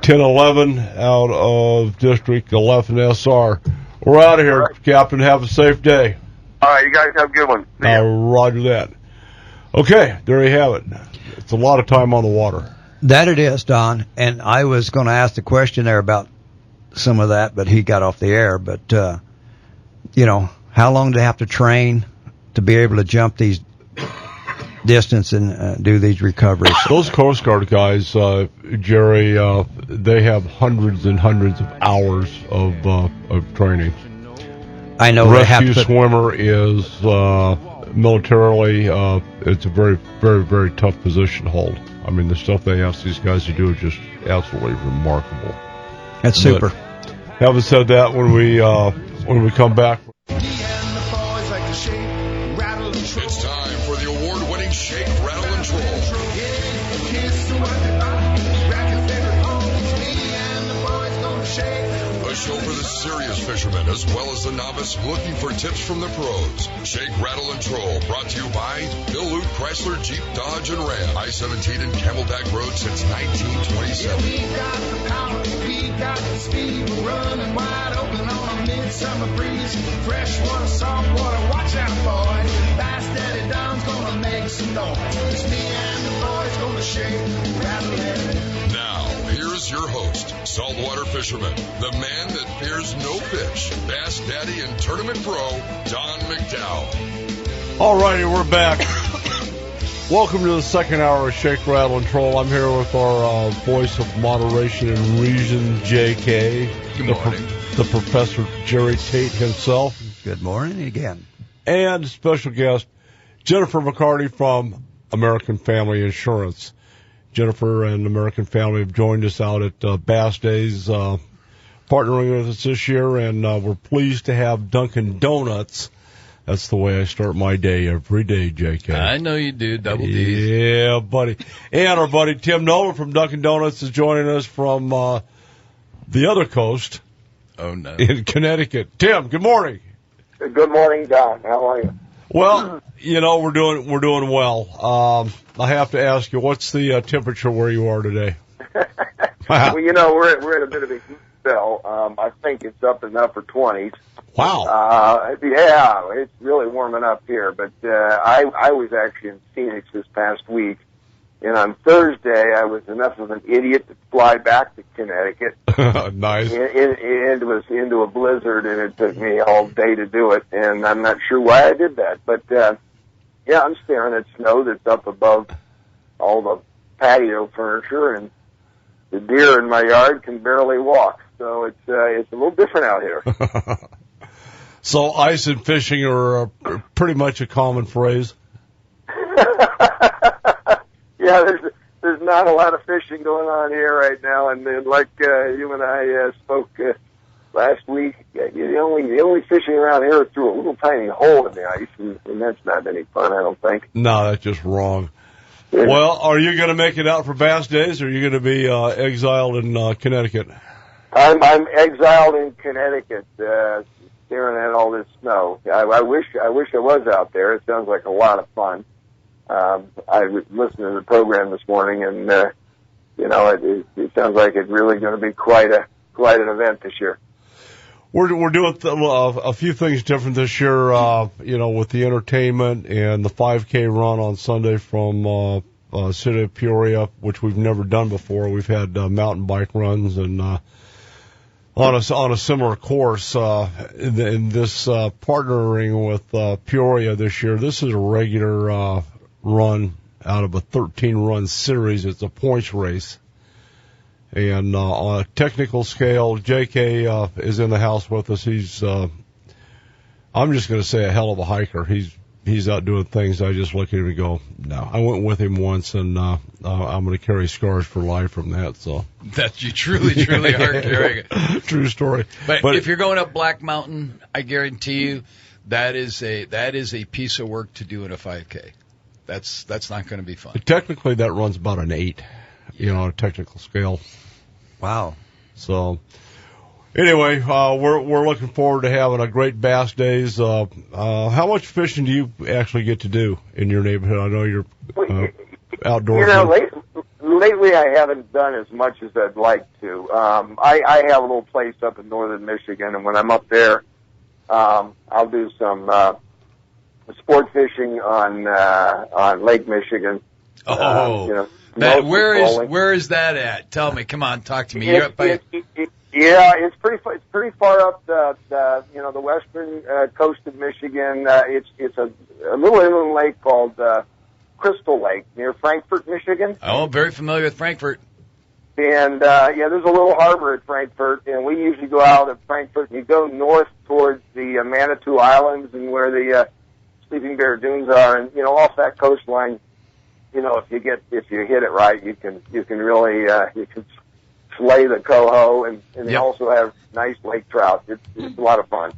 1011 out of District 11 SR. We're out of here, right. Captain. Have a safe day. All right, you guys have a good one. Roger that. Okay, there you have it. It's a lot of time on the water. That it is, Don. And I was going to ask the question there about some of that, but he got off the air. But, how long do they have to train to be able to jump these distance and do these recoveries? Those Coast Guard guys, Jerry, they have hundreds and hundreds of hours of training. I know. Rescue swimmer is militarily, it's a very, very, very tough position to hold. I mean, the stuff they ask these guys to do is just absolutely remarkable. That's super. But having said that, when we come back. It's time for the award-winning Shake, Rattle, and Troll. A show for the serious fishermen as well as the novice looking for tips from the pros. Shake, Rattle, and Troll brought to you by Bill Lute Chrysler, Jeep, Dodge, and Ram. I-17 and Camelback Road since 1927. Yeah, we got the power, we got the speed. We're running wide open on a midsummer breeze. Freshwater, saltwater, watch out, boy. Bass Daddy Don's gonna make some noise. It's me and the boys gonna shake, rattle, and now, here's your host, saltwater fisherman, the man that fears no fish, Bass Daddy and Tournament Pro, Don McDowell. All righty, we're back. Welcome to the second hour of Shake, Rattle, and Troll. I'm here with our voice of moderation and reason, JK. Good morning. The Professor Jerry Tate himself. Good morning again. And special guest, Jennifer McCarty from American Family Insurance. Jennifer and American Family have joined us out at Bass Days, partnering with us this year, and we're pleased to have Dunkin' Donuts. That's the way I start my day every day, JK. I know you do, double D's. Yeah, buddy. And our buddy Tim Nolan from Dunkin' Donuts is joining us from the other coast. Oh, no. In Connecticut. Tim, good morning. Good morning, Don. How are you? Well, you know, we're doing well. I have to ask you, what's the temperature where you are today? Well, you know, we're at a bit of a heat spell. I think it's up in the upper 20s. Wow. Yeah, it's really warming up here. But I was actually in Phoenix this past week, and on Thursday I was enough of an idiot to fly back to Connecticut. Nice. It was into a blizzard, and it took me all day to do it, and I'm not sure why I did that. But yeah, I'm staring at snow that's up above all the patio furniture, and the deer in my yard can barely walk. So it's a little different out here. So ice and fishing are pretty much a common phrase. Yeah, there's not a lot of fishing going on here right now, and like you and I spoke last week, the only fishing around here is through a little tiny hole in the ice, and that's not any fun, I don't think. No, that's just wrong. Well, are you going to make it out for Bass Days, or are you going to be exiled in Connecticut? I'm exiled in Connecticut, staring at all this snow. I wish I was out there. It sounds like a lot of fun. I was listening to the program this morning, and you know, it sounds like it's really going to be quite an event this year. We're doing a few things different this year, you know, with the entertainment and the 5K run on Sunday from City of Peoria, which we've never done before. We've had mountain bike runs and on a similar course. In this partnering with Peoria this year, this is a regular run out of a 13-run series. It's a points race. And on a technical scale, JK is in the house with us. He's, I'm just going to say, a hell of a hiker. He's out doing things. I just look at him and go, no. I went with him once, and I'm going to carry scars for life from that. So That you truly are carrying it. True story. But if you're going up Black Mountain, I guarantee you that is a piece of work to do in a 5K. That's not going to be fun. Technically, that runs about an 8. You know, on a technical scale. Wow. So, anyway, we're looking forward to having a great Bass Days. How much fishing do you actually get to do in your neighborhood? I know you're outdoors. You know, lately I haven't done as much as I'd like to. I have a little place up in northern Michigan, and when I'm up there, I'll do some sport fishing on Lake Michigan. Oh. You know, where is that at? Tell me. Come on, talk to me. You're up by... Yeah, it's pretty far up the western coast of Michigan. It's a little inland lake called Crystal Lake near Frankfort, Michigan. Oh, very familiar with Frankfort. And there's a little harbor at Frankfort, and we usually go out of Frankfort and you go north towards the Manitou Islands and where the Sleeping Bear Dunes are, and off that coastline. If you hit it right, you can really you can slay the coho, and they also have nice lake trout. It's a lot of fun.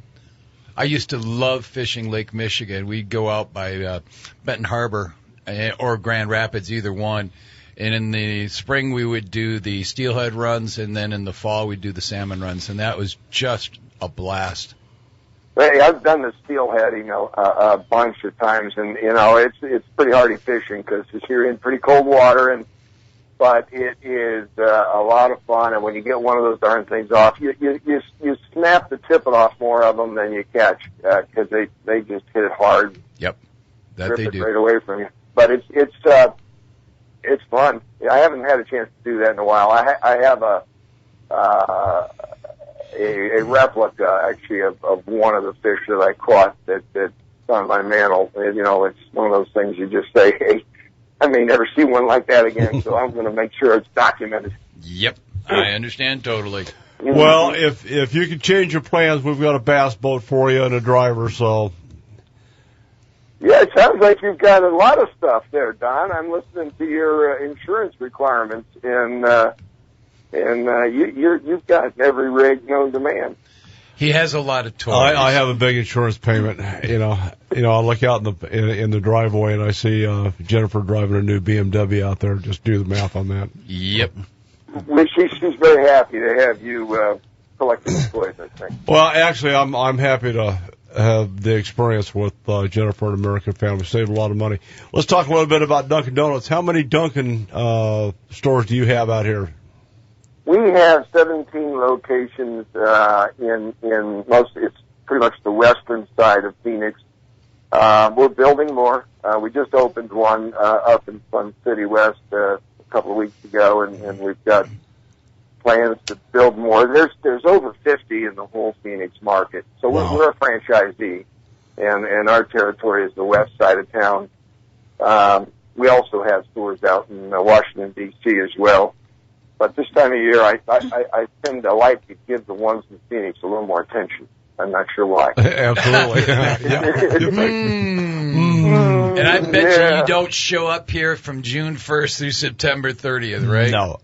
I used to love fishing Lake Michigan. We'd go out by Benton Harbor or Grand Rapids, either one. And in the spring, we would do the steelhead runs, and then in the fall, we'd do the salmon runs, and that was just a blast. Hey, I've done the steelhead, a bunch of times, and it's pretty hardy fishing because you're in pretty cold water, but it is a lot of fun. And when you get one of those darn things off, you snap the tippet off more of them than you catch because they just hit it hard. Yep, that rip they it do right away from you. But it's fun. I haven't had a chance to do that in a while. I have a replica actually of one of the fish that I caught that's on my mantle. It's one of those things you just say, hey, I may never see one like that again, so I'm going to make sure it's documented. Yep, I understand totally. Well, if you can change your plans, we've got a bass boat for you and a driver, so. Yeah, it sounds like you've got a lot of stuff there, Don. I'm listening to your insurance requirements, and you've got every rig known to man. He has a lot of toys. I have a big insurance payment. I look out in the driveway and I see Jennifer driving a new BMW out there. Just do the math on that. Yep. Well, she's very happy to have you collecting the toys, I think. Well, actually, I'm happy to have the experience with Jennifer and American Family. Saved a lot of money. Let's talk a little bit about Dunkin' Donuts. How many Dunkin' stores do you have out here? We have 17 locations in most. It's pretty much the western side of Phoenix. We're building more. We just opened one up in Sun City West a couple of weeks ago, and we've got plans to build more. There's over 50 in the whole Phoenix market. So we're a franchisee, and our territory is the west side of town. We also have stores out in Washington, D.C. as well. But this time of year, I tend to like to give the ones in Phoenix a little more attention. I'm not sure why. Absolutely. And I bet you don't show up here from June 1st through September 30th, right? No.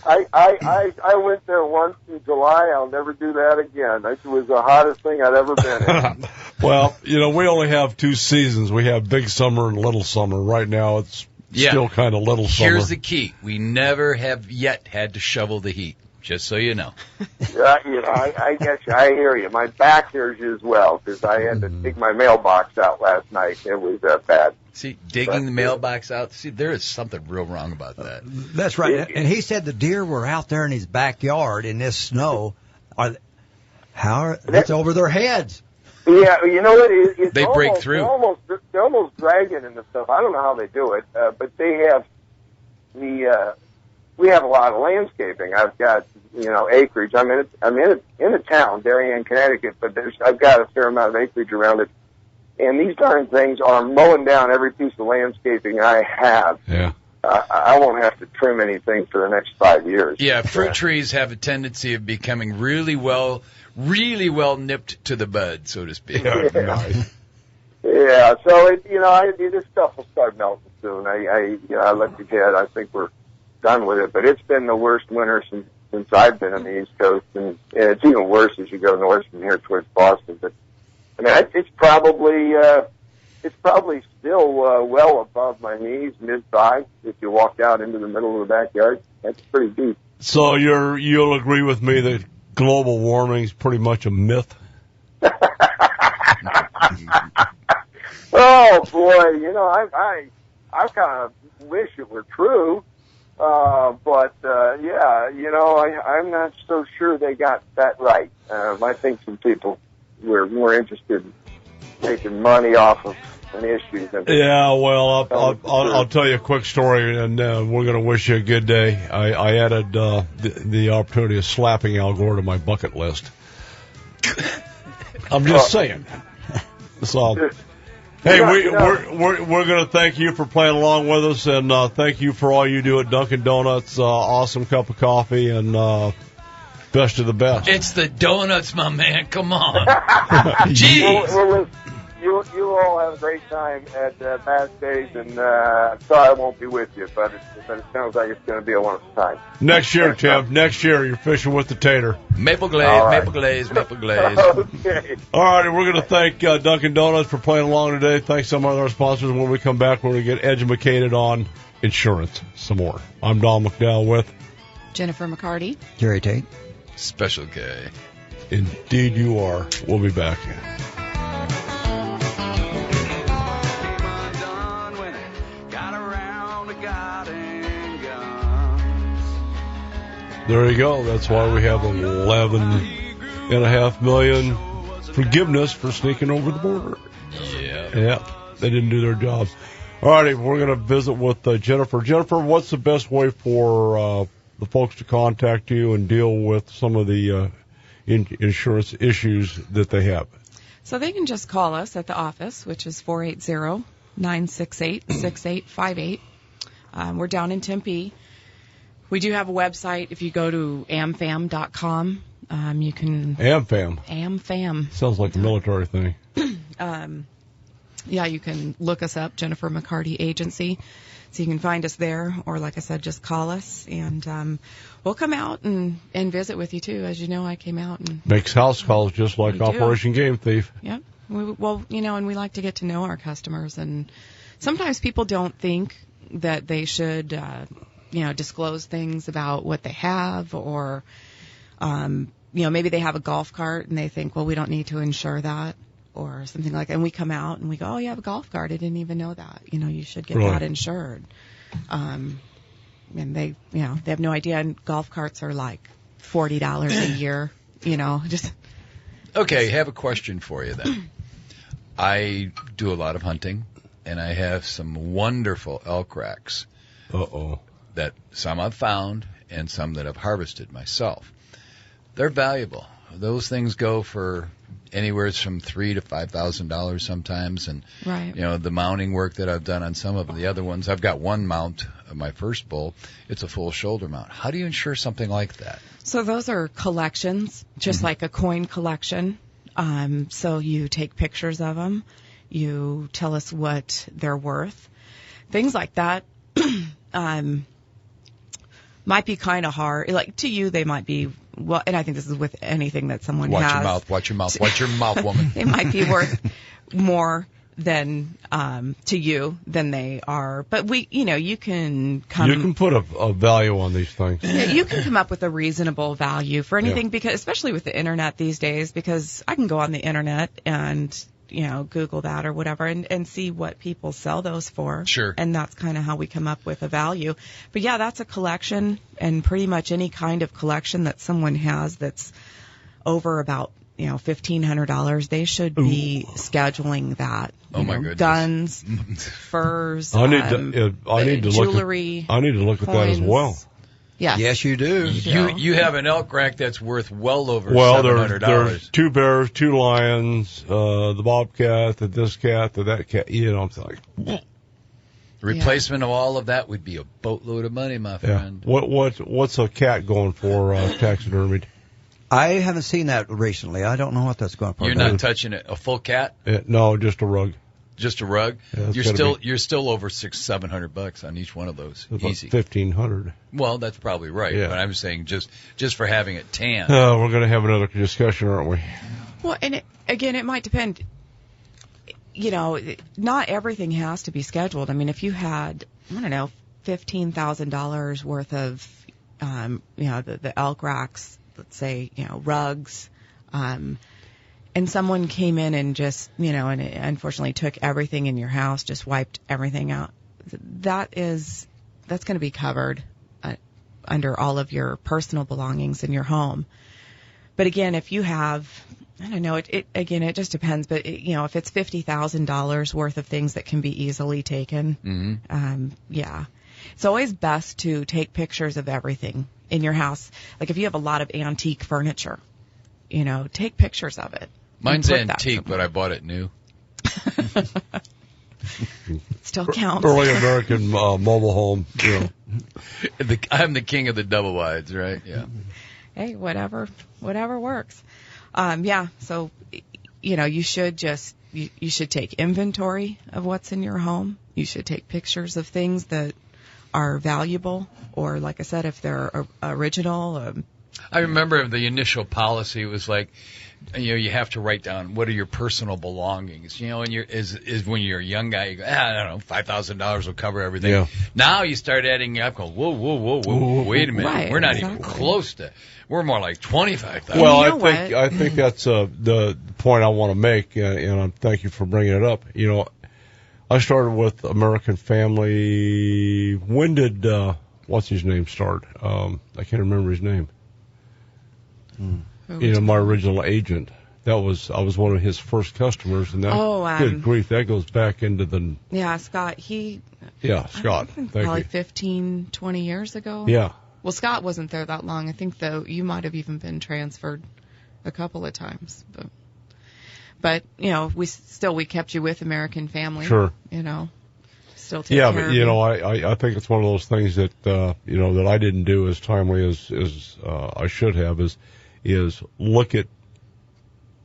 I went there once in July. I'll never do that again. It was the hottest thing I'd ever been in. Well, we only have 2 seasons. We have big summer and little summer. Right now, it's still kind of little summer. Here's the key. We never have yet had to shovel the heat, just so you know. I get you. I hear you. My back hears you as well, because I had to dig my mailbox out last night. It was bad. See, digging the mailbox out, there is something real wrong about that. That's right. And he said the deer were out there in his backyard in this snow. That's over their heads. Yeah, you know what? They break through. They're almost dragging into stuff. I don't know how they do it, but they have we have a lot of landscaping. I've got acreage. I'm in a town, Darien, Connecticut, but I've got a fair amount of acreage around it, and these darn things are mowing down every piece of landscaping I have. Yeah. I won't have to trim anything for the next 5 years. Yeah, fruit trees have a tendency of becoming really well nipped to the bud, so to speak. Nice. Yeah, so this stuff will start melting soon. I let you get. I think we're done with it, but it's been the worst winter since I've been on the East Coast, and it's even worse as you go north from here towards Boston. But I mean, it's probably still well above my knees, mid-thigh. If you walk out into the middle of the backyard, that's pretty deep. So you'll agree with me that global warming is pretty much a myth? Oh boy, I kind of wish it were true, but I'm not so sure they got that right. I think some people were more interested in making money off of an issue than. Yeah, well, I'll tell you a quick story, and we're going to wish you a good day. I added the opportunity of slapping Al Gore to my bucket list. I'm just saying. So. Hey, we're going to thank you for playing along with us, and thank you for all you do at Dunkin' Donuts. Awesome cup of coffee, and best of the best. It's the donuts, my man. Come on. Jeez. Well, you all have a great time at Bass Days, and I'm sorry I won't be with you, but it sounds like it's going to be a wonderful time. Next year, Tim. Next year, you're fishing with the Tater. Maple glaze, right. maple glaze, maple glaze. Okay. All right, we're going to thank Dunkin' Donuts for playing along today. Thanks some of our sponsors. When we come back, we're going to get educated on insurance some more. I'm Don McDowell with Jennifer McCarty. Jerry Tate. Special K. Indeed you are. We'll be back. There you go. That's why we have $11.5 million forgiveness for sneaking over the border. Yeah, they didn't do their job. All righty, we're going to visit with Jennifer. Jennifer, what's the best way for the folks to contact you and deal with some of the insurance issues that they have? So they can just call us at the office, which is 480-968-6858. We're down in Tempe. We do have a website. If you go to amfam.com, you can... AmFam. AmFam. Sounds like a military thing. Yeah, you can look us up, Jennifer McCarty Agency. So you can find us there, or like I said, just call us, and we'll come out and visit with you, too. As you know, I came out and... Makes house calls just like Operation Game Thief. Yep. Well, and we like to get to know our customers, and sometimes people don't think that they should, disclose things about what they have, or, maybe they have a golf cart and they think, well, we don't need to insure that, or something like that. And we come out and we go, oh, you have a golf cart. I didn't even know that. You should get that insured. And they have no idea. And golf carts are like $40 a year, just. Okay, I have a question for you then. I do a lot of hunting, and I have some wonderful elk racks. Uh-oh. That some I've found and some that I've harvested myself. They're valuable. Those things go for anywhere from $3,000 to $5,000 sometimes, and right. The mounting work that I've done on some of the other ones. I've got one mount of my first bull. It's a full shoulder mount. How do you insure something like that? So those are collections, just like a coin collection. So you take pictures of them. You tell us what they're worth. Things like that might be kind of hard. Like, to you, they might be, well, and I think this is with anything that someone Watch has. Watch your mouth. Watch your mouth, woman. They might be worth more than to you than they are. But you can come. You can put a value on these things. Yeah, you can come up with a reasonable value for anything, because especially with the internet these days, because I can go on the internet and Google that or whatever and see what people sell those for. Sure. And that's kind of how we come up with a value. But yeah, that's a collection, and pretty much any kind of collection that someone has that's over about $1,500, they should be scheduling that. Oh my goodness. Guns, furs, I need to jewelry. I need to look at that as well. Yes. Yes, you do. You have an elk rack that's worth well over $700. There's 2 bears, 2 lions, the bobcat, this cat, that cat. I'm like, the replacement of all of that would be a boatload of money, my friend. What's a cat going for taxidermied? I haven't seen that recently. I don't know what that's going for. You're not touching it. A full cat? No, just a rug. Just a rug? Yeah, you're still over $600-700 on each one of those. About Easy. $1,500. Well, that's probably right. Yeah. But I'm saying just for having it tan. We're going to have another discussion, aren't we? Well, and it might depend. Not everything has to be scheduled. I mean, if you had, $15,000 worth of, the elk racks, let's say, rugs, and someone came in and just, and it unfortunately took everything in your house, just wiped everything out, that's going to be covered under all of your personal belongings in your home. But again, if you have, I don't know, it just depends. But if it's $50,000 worth of things that can be easily taken, it's always best to take pictures of everything in your house. Like if you have a lot of antique furniture, take pictures of it. Mine's antique, but I bought it new. Still counts. Early American mobile home. I'm the king of the double wides, right? Yeah. Hey, whatever works. So, you should you should take inventory of what's in your home. You should take pictures of things that are valuable, or like I said, if they're original. I remember the initial policy was like, you have to write down what are your personal belongings. And when you're a young guy, you go, I don't know, $5,000 will cover everything. Yeah. Now you start adding up, go, whoa, wait a minute, right, we're not even close to. We're more like $25,000. Well, I think that's the point I want to make, and thank you for bringing it up. I started with American Family. When did what's his name start? I can't remember his name. My original agent. I was one of his first customers, and that good grief, that goes back into the Scott. Scott. Probably 15, 20 years ago. Yeah. Well, Scott wasn't there that long. I think though you might have even been transferred a couple of times, but we kept you with American Family. Sure. still take Yeah, care but of you know, I think it's one of those things that you know, that I didn't do as timely as I should have, is look at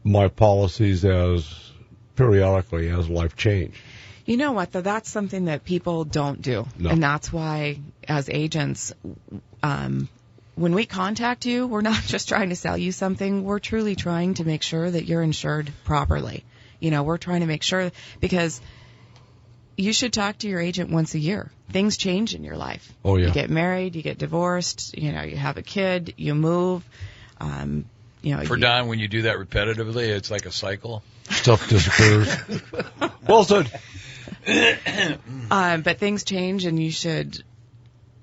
my policies as periodically as life changed. You know what, though? That's something that people don't do. No. And that's why, as agents, when we contact you, we're not just trying to sell you something. We're truly trying to make sure that you're insured properly. You know, we're trying to make sure, because you should talk to your agent once a year. Things change in your life. Oh, yeah. You get married, you get divorced, you know, you have a kid, you move. You know, For Don, when you do that repetitively, it's like a cycle. Stuff disappears. Well said. But things change, and you should,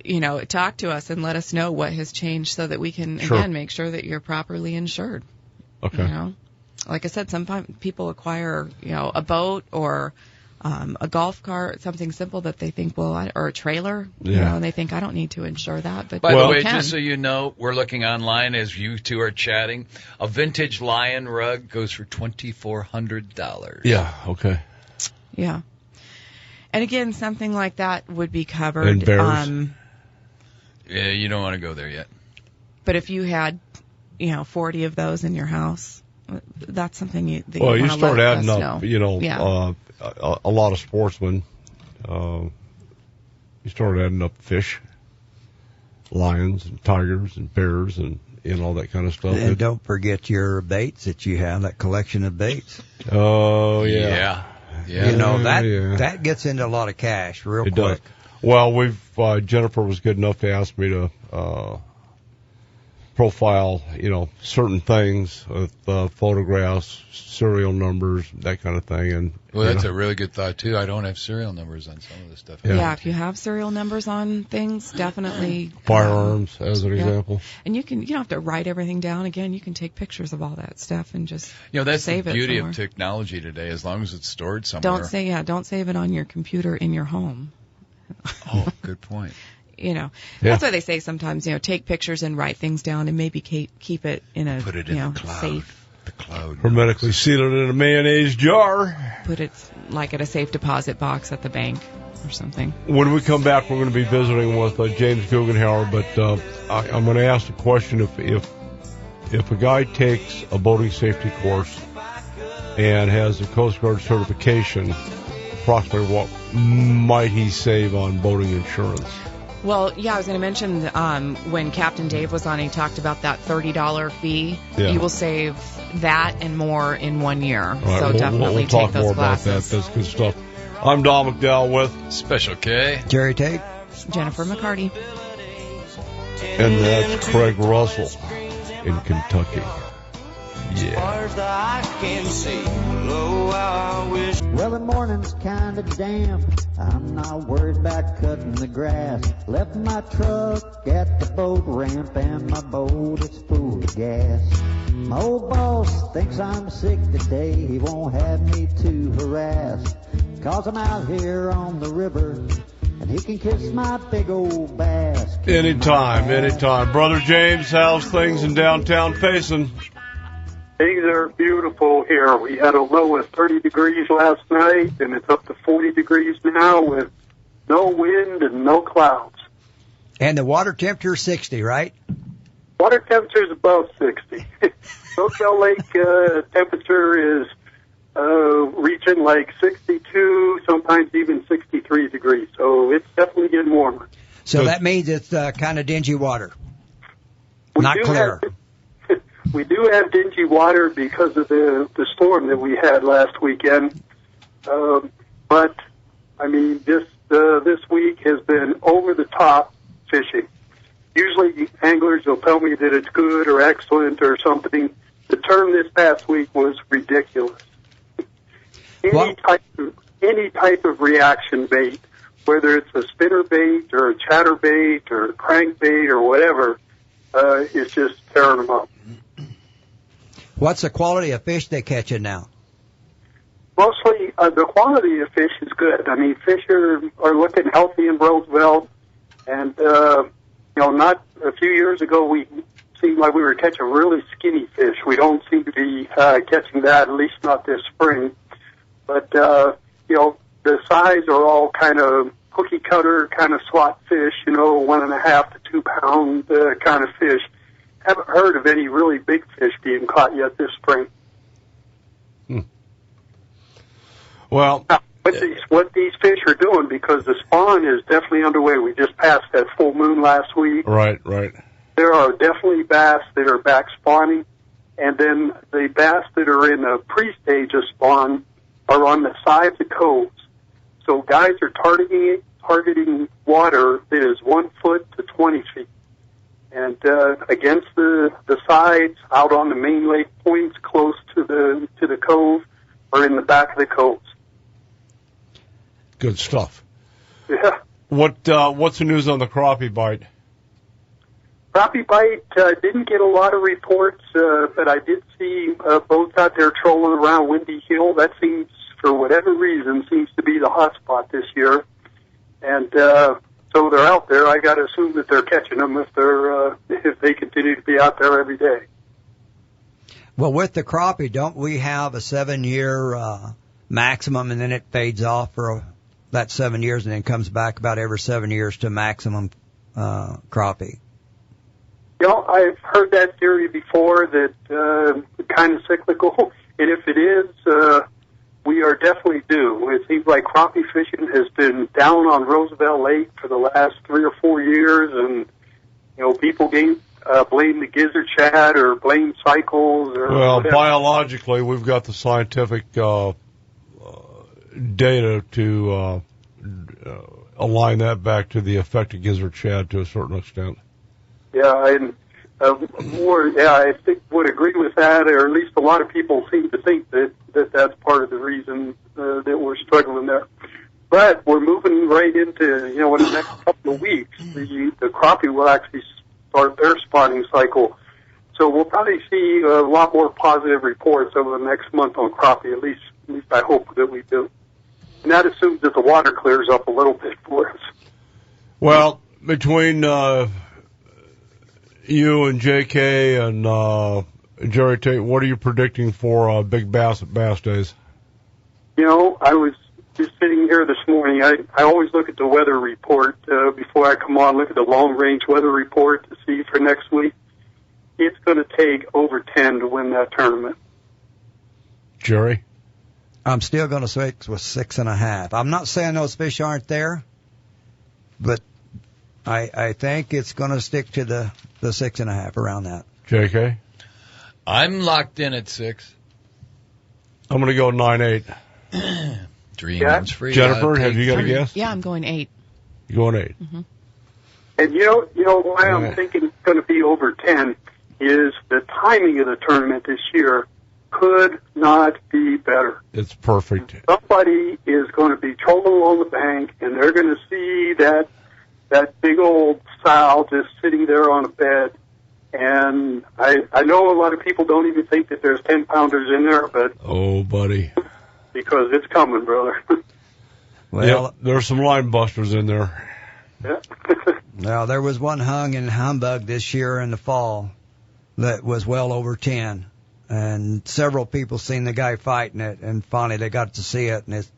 you know, talk to us and let us know what has changed so that we can, Sure. again, make sure that you're properly insured. Okay. You know, like I said, sometimes people acquire, you know, a boat or a golf cart, something simple that they think, well, or a trailer, you Yeah. know, and they think, I don't need to insure that. But By Well- the way, you can. just so you know, we're looking online as you two are chatting. A vintage lion rug goes for $2,400. Yeah. Okay. Yeah. And again, something like that would be covered. And bears. Yeah, you don't want to go there yet. But if you had, you know, 40 of those in your house, that's something that Well, you you want to start let adding us up, know. you know, Yeah. a lot of sportsmen. You start adding up fish, lions, and tigers, and bears, and all that kind of stuff. And don't forget your baits that you have, that collection of baits. Oh yeah. Yeah. You know, that Yeah. that gets into a lot of cash real It quick. does. Well, Jennifer was good enough to ask me to profile, you know, certain things with photographs, serial numbers, that kind of thing. And Well, that's you a really good thought, too. I don't have serial numbers on some of this stuff. Yeah. Yeah, if you have serial numbers on things, definitely. firearms, as an yeah. example. And you don't have to write everything down. Again, you can take pictures of all that stuff and just You know, that's save the it beauty somewhere. of technology today, as long as it's stored somewhere. Don't save it on your computer in your home. Oh, good point. You know, Yeah. that's why they say sometimes, you know, take pictures and write things down and maybe keep it in a, Put it you in know, the cloud. safe. The cloud. Hermetically sealed in a mayonnaise jar. Put it like at a safe deposit box at the bank or something. When we come back, we're going to be visiting with James Guggenhauer, but I'm going to ask the question: if a guy takes a boating safety course and has a Coast Guard certification, approximately what might he save on boating insurance? Well, yeah, I was going to mention when Captain Dave was on, he talked about that $30 fee. Yeah. You will save that and more in 1 year. All right, So definitely we'll talk take those more classes. about that. That's good stuff. I'm Don McDowell with, Special K. Jerry Tate. Jennifer McCarty. and that's Craig Russell in Kentucky. Yeah. Well, the morning's kinda damp. I'm not worried about cutting the grass. Left my truck at the boat ramp and my boat is full of gas. My old boss thinks I'm sick today. He won't have me to harass. 'Cause I'm out here on the river and he can kiss my big old bass. Anytime. Brother James, how's things in downtown Payson? Things are beautiful here. We had a low of 30 degrees last night, and it's up to 40 degrees now with no wind and no clouds. And the water temperature is 60, right? Water temperature is above 60. Soquel Lake temperature is reaching like 62, sometimes even 63 degrees. So it's definitely getting warmer. So that means it's kind of dingy water. Not clear. We do have dingy water because of the storm that we had last weekend. But, I mean, this week has been over-the-top fishing. Usually anglers will tell me that it's good or excellent or something. The term this past week was ridiculous. Any type of reaction bait, whether it's a spinner bait or a chatter bait or a crank bait or whatever, is just tearing them up. What's the quality of fish they catching now? Mostly, the quality of fish is good. I mean, fish are looking healthy in Roosevelt, and not a few years ago we seemed like we were catching really skinny fish. We don't seem to be catching that, at least not this spring. But the size are all kind of cookie cutter kind of slot fish, 1.5 to 2 pound kind of fish. Haven't heard of any really big fish being caught yet this spring. Well, what these fish are doing, because the spawn is definitely underway. We just passed that full moon last week. Right. There are definitely bass that are back spawning, and then the bass that are in the pre-stage of spawn are on the sides of coves. So guys are targeting water that is 1 foot to 20 feet. And against the sides, out on the main lake points, close to the cove, or in the back of the coves. Good stuff. Yeah. What's the news on the crappie bite? Crappie bite, didn't get a lot of reports, but I did see boats out there trolling around Windy Hill. That seems, for whatever reason, seems to be the hot spot this year. And so they're out there. I got to assume that they're catching them if they continue to be out there every day. Well, with the crappie, don't we have a 7-year maximum, and then it fades off for that 7 years, and then comes back about every 7 years to maximum crappie? I've heard that theory before, that kind of cyclical, and if it is, we are definitely due. It seems like crappie fishing has been down on Roosevelt Lake for the last 3 or 4 years, and people blame the gizzard shad or blame cycles. Or whatever. Biologically, we've got the scientific data to align that back to the effect of gizzard shad to a certain extent. Yeah, and I think would agree with that, or at least a lot of people seem to think that that's part of the reason that we're struggling there. But we're moving right into, in the next couple of weeks, the crappie will actually start their spawning cycle. So we'll probably see a lot more positive reports over the next month on crappie, at least I hope that we do. And that assumes that the water clears up a little bit for us. Well, between you and JK and Jerry Tate, what are you predicting for big bass at Bass Days? I was just sitting here this morning. I always look at the weather report before I come on, look at the long-range weather report to see for next week. It's going to take over 10 to win that tournament. Jerry? I'm still going to stick with 6.5. I'm not saying those fish aren't there, but I think it's going to stick to the 6.5, around that. JK? I'm locked in at 6. I'm going to go 9.8. Dreams free. Jennifer, have you got a guess? Yeah, I'm going 8. You're going 8. Mm-hmm. And why I'm thinking it's going to be over 10 is the timing of the tournament this year could not be better. It's perfect. Somebody is going to be trolling along the bank, and they're going to see that big old sow just sitting there on a bed. And I know a lot of people don't even think that there's 10-pounders in there, but... Oh, buddy. Because it's coming, brother. Well, there's some line busters in there. Yeah. Now, there was one hung in Humbug this year in the fall that was well over 10. And several people seen the guy fighting it, and finally they got to see it, and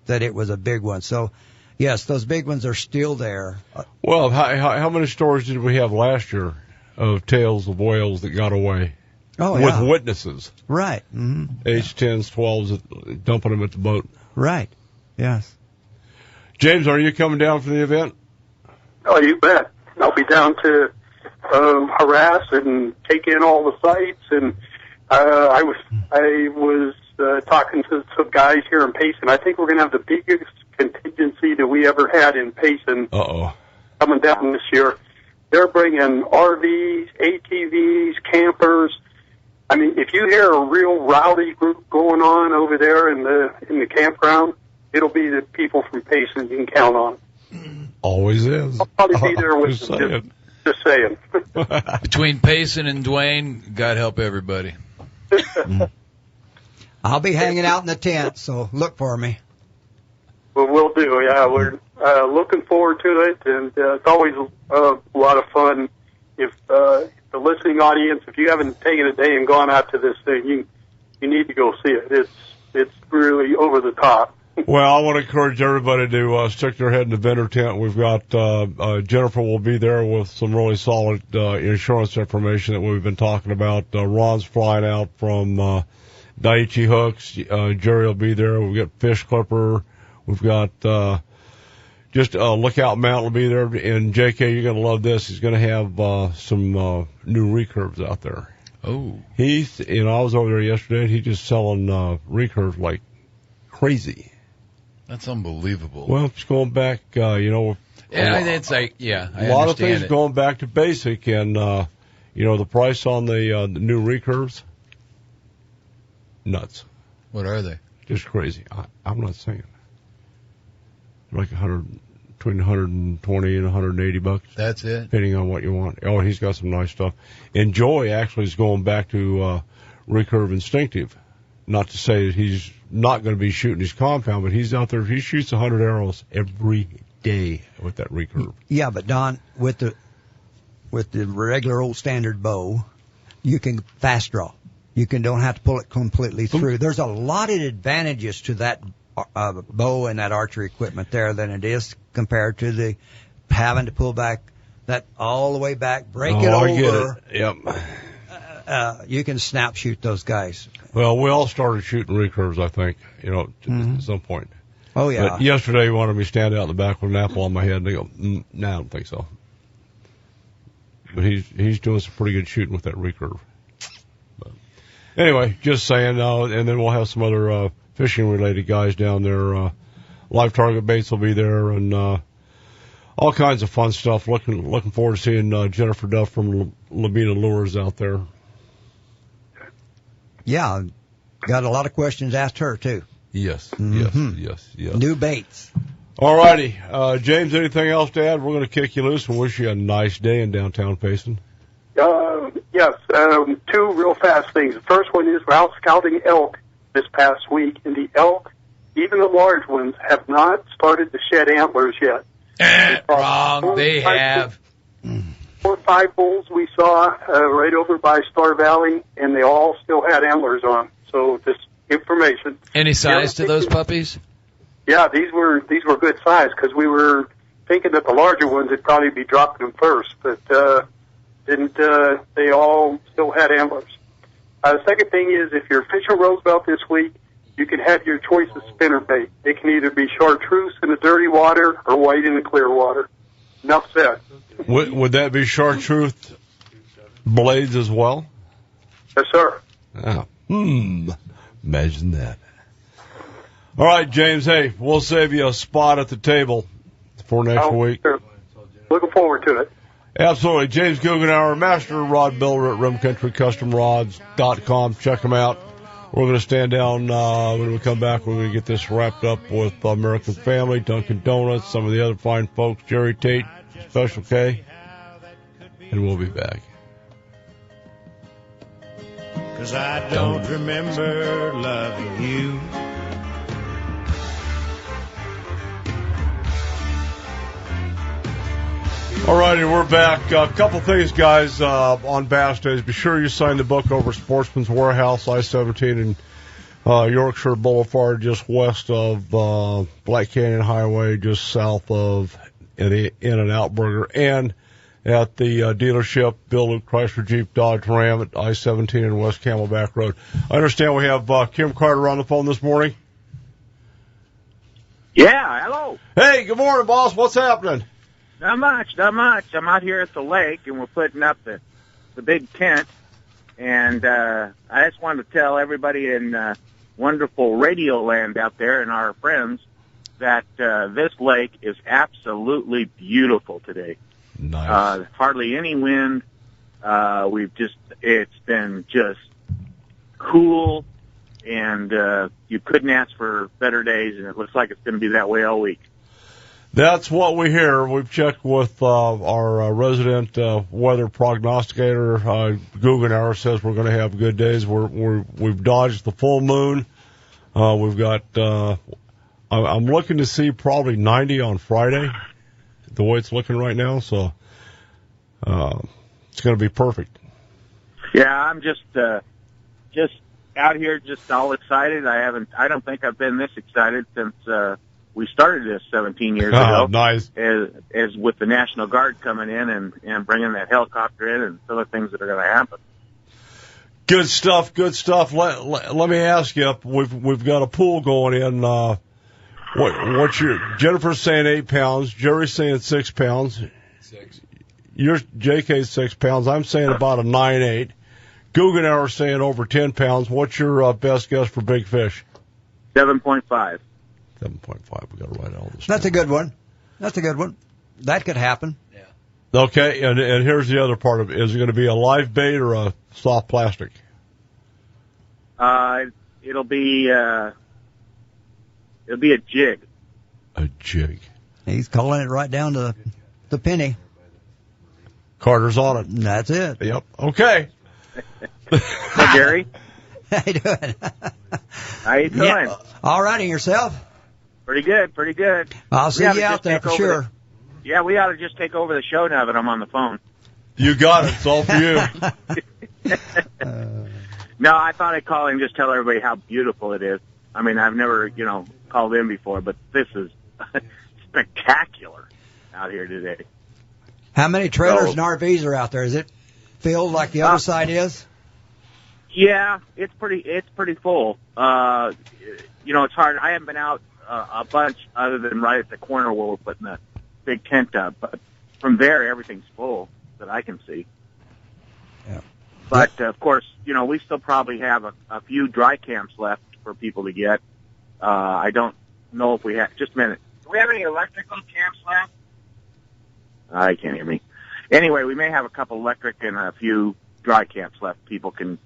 that it was a big one. So, yes, those big ones are still there. Well, how many stories did we have last year of tales of whales that got away? Oh, yeah. With witnesses. Right. Mm-hmm. H-10s, 12s, dumping them at the boat. Right. Yes. James, are you coming down for the event? Oh, you bet. I'll be down to harass and take in all the sites. And I was talking to some guys here in Payson. I think we're going to have the biggest contingency that we ever had in Payson coming down this year. They're bringing RVs, ATVs, campers. I mean, if you hear a real rowdy group going on over there in the campground, it'll be the people from Payson you can count on. Always is. I'll probably be there with them. Just saying. Between Payson and Dwayne, God help everybody. I'll be hanging out in the tent, so look for me. Well, we'll do. Yeah, we're looking forward to it, and it's always a lot of fun. If the listening audience, if you haven't taken a day and gone out to this thing, you need to go see it. It's really over the top. Well, I want to encourage everybody to stick their head in the vendor tent. We've got Jennifer will be there with some really solid insurance information that we've been talking about. Ron's flying out from Daiichi Hooks. Jerry will be there. We've got Fish Clipper. We've got just Lookout Mountain will be there. And JK, you're going to love this. He's going to have some new recurves out there. Oh. He's, I was over there yesterday, and he's just selling recurves like crazy. That's unbelievable. Well, it's going back, it's like, a lot of things going back to basic, and the price on the new recurves, nuts. What are they? Just crazy. I'm not saying like between 120 and 180 bucks. That's it. Depending on what you want. Oh, he's got some nice stuff. And Joey actually is going back to recurve instinctive. Not to say that he's not going to be shooting his compound, but he's out there. He shoots 100 arrows every day with that recurve. Yeah, but Don, with the regular old standard bow, you can fast draw. You don't have to pull it completely through. There's a lot of advantages to that bow and that archery equipment there than it is compared to the having to pull back that all the way back, break it over. I get it. Yep. You can snap shoot those guys. Well, we all started shooting recurves, I think, at some point. Oh, yeah. But yesterday he wanted me to stand out in the back with an apple on my head, and they go, no, I don't think so. But he's doing some pretty good shooting with that recurve. But anyway, just saying, and then we'll have some other fishing-related guys down there. Live target baits will be there, and all kinds of fun stuff. Looking forward to seeing Jennifer Duff from Labina Lures out there. Yeah, got a lot of questions asked her, too. Yes, yes. New baits. All righty. James, anything else to add? We're going to kick you loose and wish you a nice day in downtown Payson. Yes, two real fast things. The first one is we're out scouting elk this past week, and the elk, even the large ones, have not started to shed antlers yet. Wrong. They have. 4 or 5 bulls we saw right over by Star Valley, and they all still had antlers on. So just information. Any size to those puppies? Yeah, these were good size because we were thinking that the larger ones would probably be dropping them first, but didn't. They all still had antlers. The second thing is if you're fishing Roosevelt this week, you can have your choice of spinner bait. It can either be chartreuse in the dirty water or white in the clear water. Enough said. Would that be chartreuse blades as well? Yes, sir. Oh, imagine that. All right, James, hey, we'll save you a spot at the table for next week. Sure. Looking forward to it. Absolutely. James Guggenauer, master rod builder at RimCountryCustomRods.com. Check him out. We're going to stand down when we come back. We're going to get this wrapped up with American Family, Dunkin' Donuts, some of the other fine folks, Jerry Tate, Special K, and we'll be back. 'Cause I don't remember loving you. All righty, we're back. A couple things, guys, on Bass Days. Be sure you sign the book over Sportsman's Warehouse, I-17 and Yorkshire Boulevard, just west of Black Canyon Highway, just south of In-N-Out Burger, and at the dealership, Bill Luke Chrysler Jeep Dodge Ram at I-17 and West Camelback Road. I understand we have Kim Carter on the phone this morning. Yeah, hello. Hey, good morning, boss. What's happening? Not much. I'm out here at the lake, and we're putting up the big tent. And I just wanted to tell everybody in wonderful Radio Land out there and our friends that this lake is absolutely beautiful today. Nice. Hardly any wind. It's been just cool, and you couldn't ask for better days, and it looks like it's going to be that way all week. That's what we hear. We've checked with our resident weather prognosticator. Guggenauer says we're going to have good days. We've dodged the full moon. We've got. I'm looking to see probably 90 on Friday, the way it's looking right now. So it's going to be perfect. Yeah, I'm just out here just all excited. I don't think I've been this excited since we started this 17 years ago. Nice. As with the National Guard coming in and bringing that helicopter in and some of the things that are going to happen. Good stuff. Good stuff. Let me ask you. We've got a pool going in. What's your Jennifer's saying 8 pounds. Jerry's saying 6 pounds. 6. Your JK's 6 pounds. I'm saying about a 9.8. Guggen are saying over 10 pounds. What's your best guess for big fish? 7.5. 7.5. We got to write all this. That's a good one. That's a good one. That could happen. Yeah. Okay, and here's the other part of it. Is it going to be a live bait or a soft plastic? It'll be a jig. A jig. He's calling it right down to the penny. Carter's on it. That's it. Yep. Okay. Hey, Jerry. How you doing? How you doing? Yeah. All right, and yourself? Pretty good, pretty good. I'll see you out there for sure. Yeah, we ought to just take over the show now that I'm on the phone. You got it. It's all for you. No, I thought I'd call and just tell everybody how beautiful it is. I mean, I've never, called in before, but this is spectacular out here today. How many trailers and RVs are out there? Is it filled like the other side is? Yeah, it's pretty full. It's hard. I haven't been out a bunch other than right at the corner where we're putting the big tent up, but from there everything's full that I can see. Yeah. But of course, we still probably have a few dry camps left for people to get. I don't know if we have. Just a minute. Do we have any electrical camps left? I can't hear me. Anyway, we may have a couple electric and a few dry camps left people can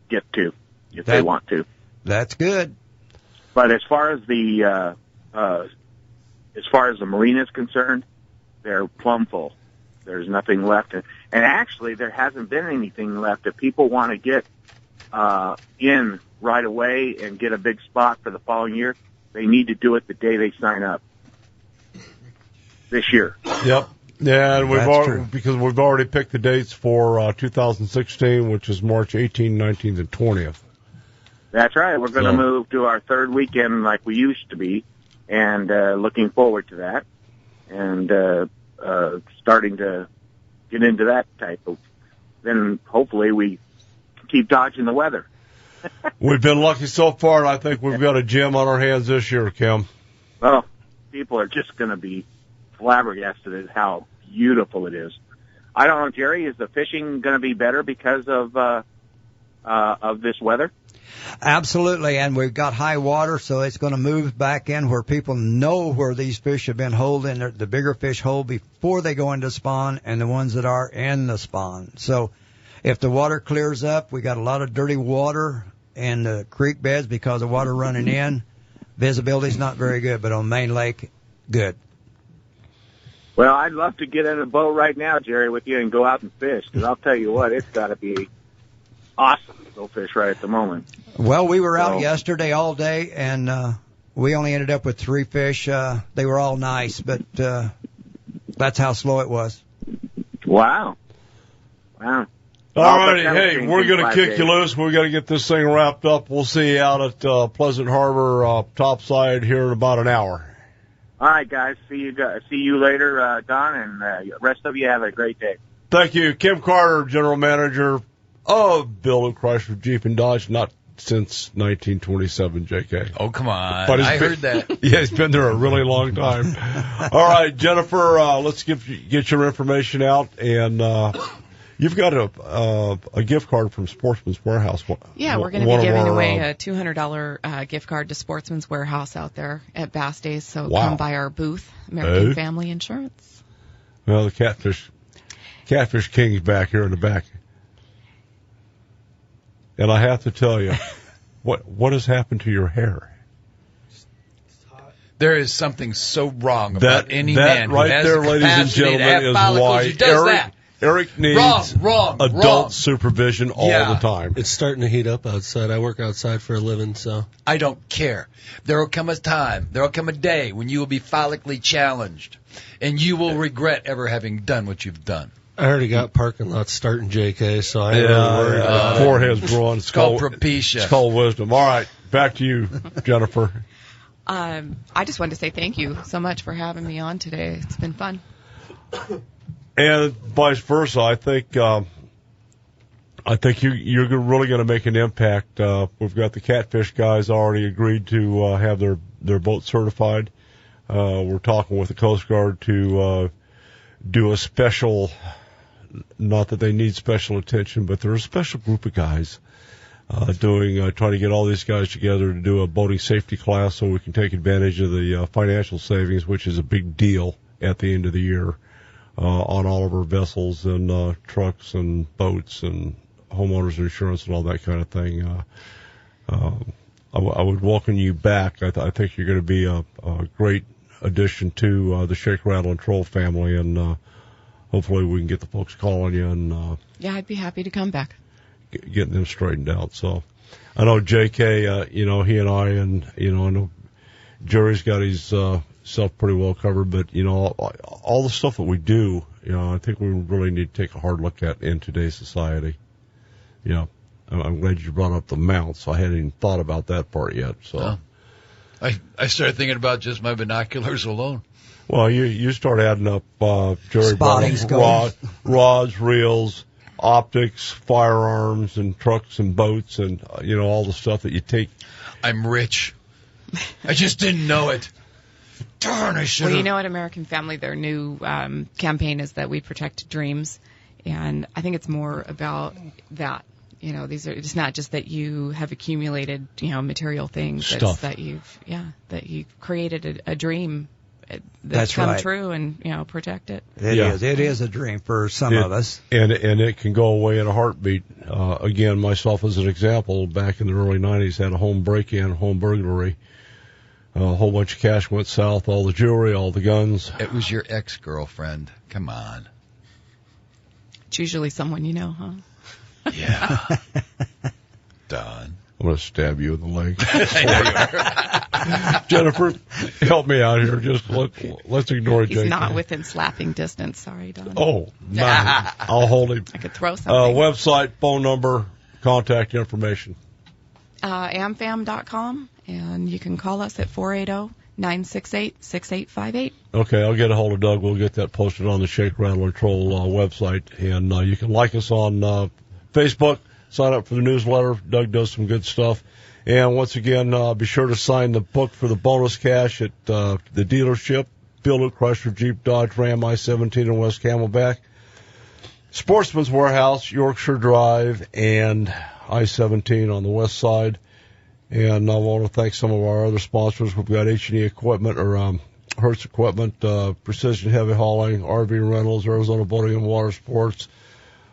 get to if they want to. That's good. But as far as the marina is concerned, they're plumb full. There's nothing left, and actually there hasn't been anything left. If people want to get in right away and get a big spot for the following year, they need to do it the day they sign up this year. Yep. Yeah, and because we've already picked the dates for 2016, which is March 18th, 19th, and 20th. That's right. We're going to move to our third weekend like we used to be, and looking forward to that, and starting to get into that type of. Then hopefully we keep dodging the weather. We've been lucky so far, and I think we've got a gem on our hands this year, Kim. Well, people are just going to be flabbergasted at how beautiful it is. I don't know, Jerry, is the fishing going to be better because of this weather? Absolutely, and we've got high water, so it's going to move back in where people know where these fish have been holding. The bigger fish hold before they go into spawn, and the ones that are in the spawn. So if the water clears up, we got a lot of dirty water in the creek beds because of water running in. Visibility's not very good, but on Main Lake, good. Well, I'd love to get in a boat right now, Jerry, with you and go out and fish, because I'll tell you what, it's got to be awesome to go fish right at the moment. Well, we were out yesterday all day, and we only ended up with 3 fish. They were all nice, but that's how slow it was. Wow. All righty. Hey, we're going to kick you loose. We've got to get this thing wrapped up. We'll see you out at Pleasant Harbor topside here in about an hour. All right, guys. See you later, Don, and the rest of you have a great day. Thank you. Kim Carter, General Manager of Bill and Chrysler Jeep and Dodge, not since 1927, JK. Oh, come on. But I heard that. Yeah, he's been there a really long time. All right, Jennifer, let's get your information out, and you've got a gift card from Sportsman's Warehouse. Yeah, we're going to be giving away a $200 gift card to Sportsman's Warehouse out there at Bass Days, so come by our booth, American Family Insurance. Well, the Catfish King's back here in the back. And I have to tell you, what has happened to your hair? There is something so wrong about any man who right has there, the ladies and capacity to gentlemen, have is follicles why who does Eric needs wrong, adult supervision all the time. It's starting to heat up outside. I work outside for a living, so. I don't care. There will come a time, there will come a day when you will be follically challenged, and you will regret ever having done what you've done. I already got parking lots starting, JK, so I ain't really worried about it. Forehead's growing. It's called propecia. It's called wisdom. All right, back to you, Jennifer. I just wanted to say thank you so much for having me on today. It's been fun. And vice versa, I think you're really going to make an impact. We've got the catfish guys already agreed to have their boat certified. We're talking with the Coast Guard to do a special, not that they need special attention, but they're a special group of guys trying to get all these guys together to do a boating safety class so we can take advantage of the financial savings, which is a big deal at the end of the year on all of our vessels and trucks and boats and homeowners insurance and all that kind of thing. I would welcome you back. I think you're going to be a great addition to the Shake, Rattle, and Troll family, and hopefully we can get the folks calling you and yeah, I'd be happy to come back. Getting them straightened out. So I know JK, he and I, and I know Jerry's got his self pretty well covered, but all the stuff that we do, I think we really need to take a hard look at in today's society. I'm glad you brought up the mounts. I hadn't even thought about that part yet. So I started thinking about just my binoculars alone. Well, you start adding up Jerry Spotting rods, reels, optics, firearms, and trucks and boats, and all the stuff that you take. I'm rich. I just didn't know it. Darn, I should. Well, at American Family, their new campaign is that we protect dreams, and I think it's more about that. These are, it's not just that you have accumulated, material things. Stuff. It's that you've created a dream that's come right. true, and protect it. It is a dream for some of us, and it can go away in a heartbeat. Again, myself as an example, back in the early '90s, had a home break-in, home burglary. A whole bunch of cash went south, all the jewelry, all the guns. It was your ex-girlfriend. Come on. It's usually someone you know, huh? Yeah. Done. I'm going to stab you in the leg. Jennifer, help me out here. Just let's ignore He's JK. not within slapping distance. Sorry, Don. Oh, man. I'll hold him. I could throw something. Website, phone number, contact information. amfam.com, and you can call us at 480-968-6858. Okay, I'll get a hold of Doug. We'll get that posted on the Shake, Rattle, and Troll website. And you can like us on Facebook. Sign up for the newsletter. Doug does some good stuff. And once again, be sure to sign the book for the bonus cash at the dealership, Bill Chrysler, Jeep, Dodge, Ram, I-17 in West Camelback, Sportsman's Warehouse, Yorkshire Drive, and I-17 on the west side. And I want to thank some of our other sponsors. We've got H&E Equipment, or Hertz Equipment, Precision Heavy Hauling, RV Rentals, Arizona Boating and Water Sports,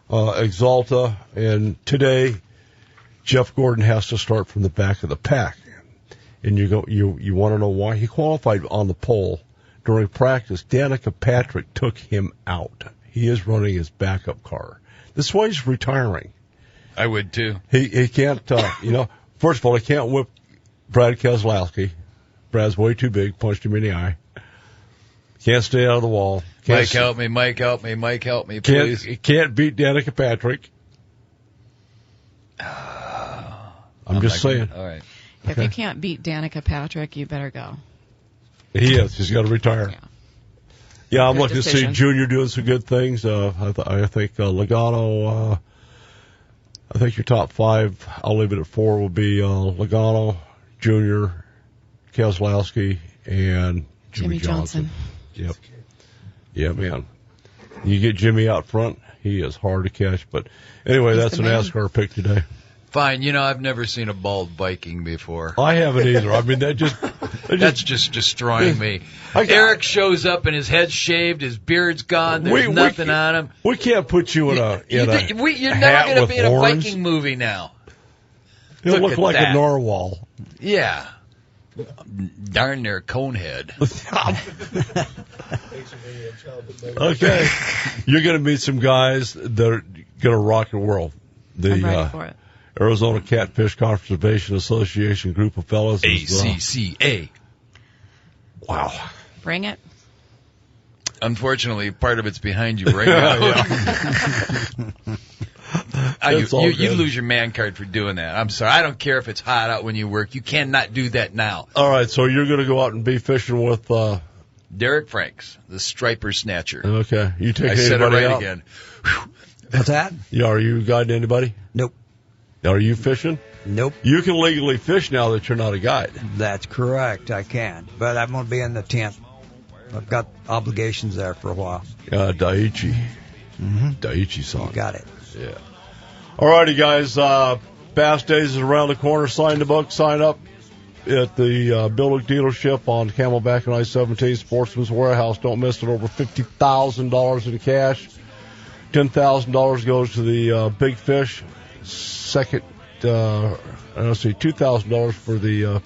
Exalta, and today Jeff Gordon has to start from the back of the pack. And you want to know why? He qualified on the pole during practice. Danica Patrick took him out. He is running his backup car. This is why he's retiring. I would too. He can't, first of all, he can't whip Brad Keselowski. Brad's way too big, punched him in the eye. Can't stay out of the wall. Mike, help me, please. Can't beat Danica Patrick. I'm just saying. All right. If you can't beat Danica Patrick, you better go. He is. He's got to retire. Yeah, I'm Good looking decision. to see Junior doing some good things. I think Logano, I think your top five, I'll leave it at four, will be Logano, Junior, Keselowski, and Jimmy Johnson. Yep. Yeah, man. You get Jimmy out front, he is hard to catch. But anyway, that's an NASCAR pick today. Fine. I've never seen a bald Viking before. I haven't either. I mean, that's just destroying me. Eric shows up and his head's shaved, his beard's gone, there's nothing on him. We can't put you in a you're never going to be in a Viking movie now. He'll look like a narwhal. Yeah. Darn near Conehead. Okay. You're going to meet some guys that are going to rock the world. I'm ready for it. Arizona Catfish Conservation Association group of fellows. ACCA. Wow. Bring it. Unfortunately, part of it's behind you right now. You lose your man card for doing that. I'm sorry. I don't care if it's hot out when you work. You cannot do that now. All right, so you're going to go out and be fishing with Derek Franks, the striper snatcher. Okay. You take I anybody said it right out? again. What's that? Yeah, are you guiding anybody? Nope. Are you fishing? Nope. You can legally fish now that you're not a guide. That's correct. I can. But I'm going to be in the tent. I've got obligations there for a while. Daiichi. Mm-hmm. Daiichi-san. You got it. Yeah. All righty, guys. Bass Days is around the corner. Sign the book. Sign up at the Billick dealership on Camelback and I-17, Sportsman's Warehouse. Don't miss it. Over $50,000 in cash. $10,000 goes to the Big Fish. Second, $2,000 for the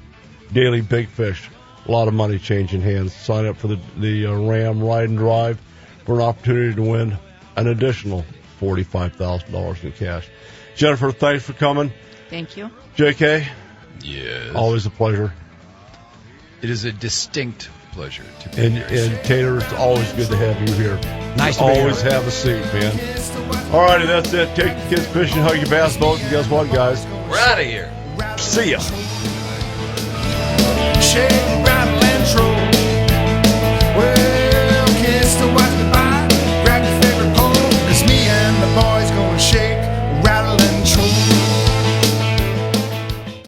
Daily Big Fish. A lot of money changing hands. Sign up for the Ram Ride and Drive for an opportunity to win an additional $45,000 in cash. Jennifer, thanks for coming. Thank you. JK? Yes. Always a pleasure. It is a distinct pleasure to be And here. Tater, it's always good to have you here. Nice to be Always here. have a seat, man. All righty, that's it. Take the kids fishing, hug your bass boat, and guess what, guys? We're out of here. See ya. Shake, rattle, and roll. Well,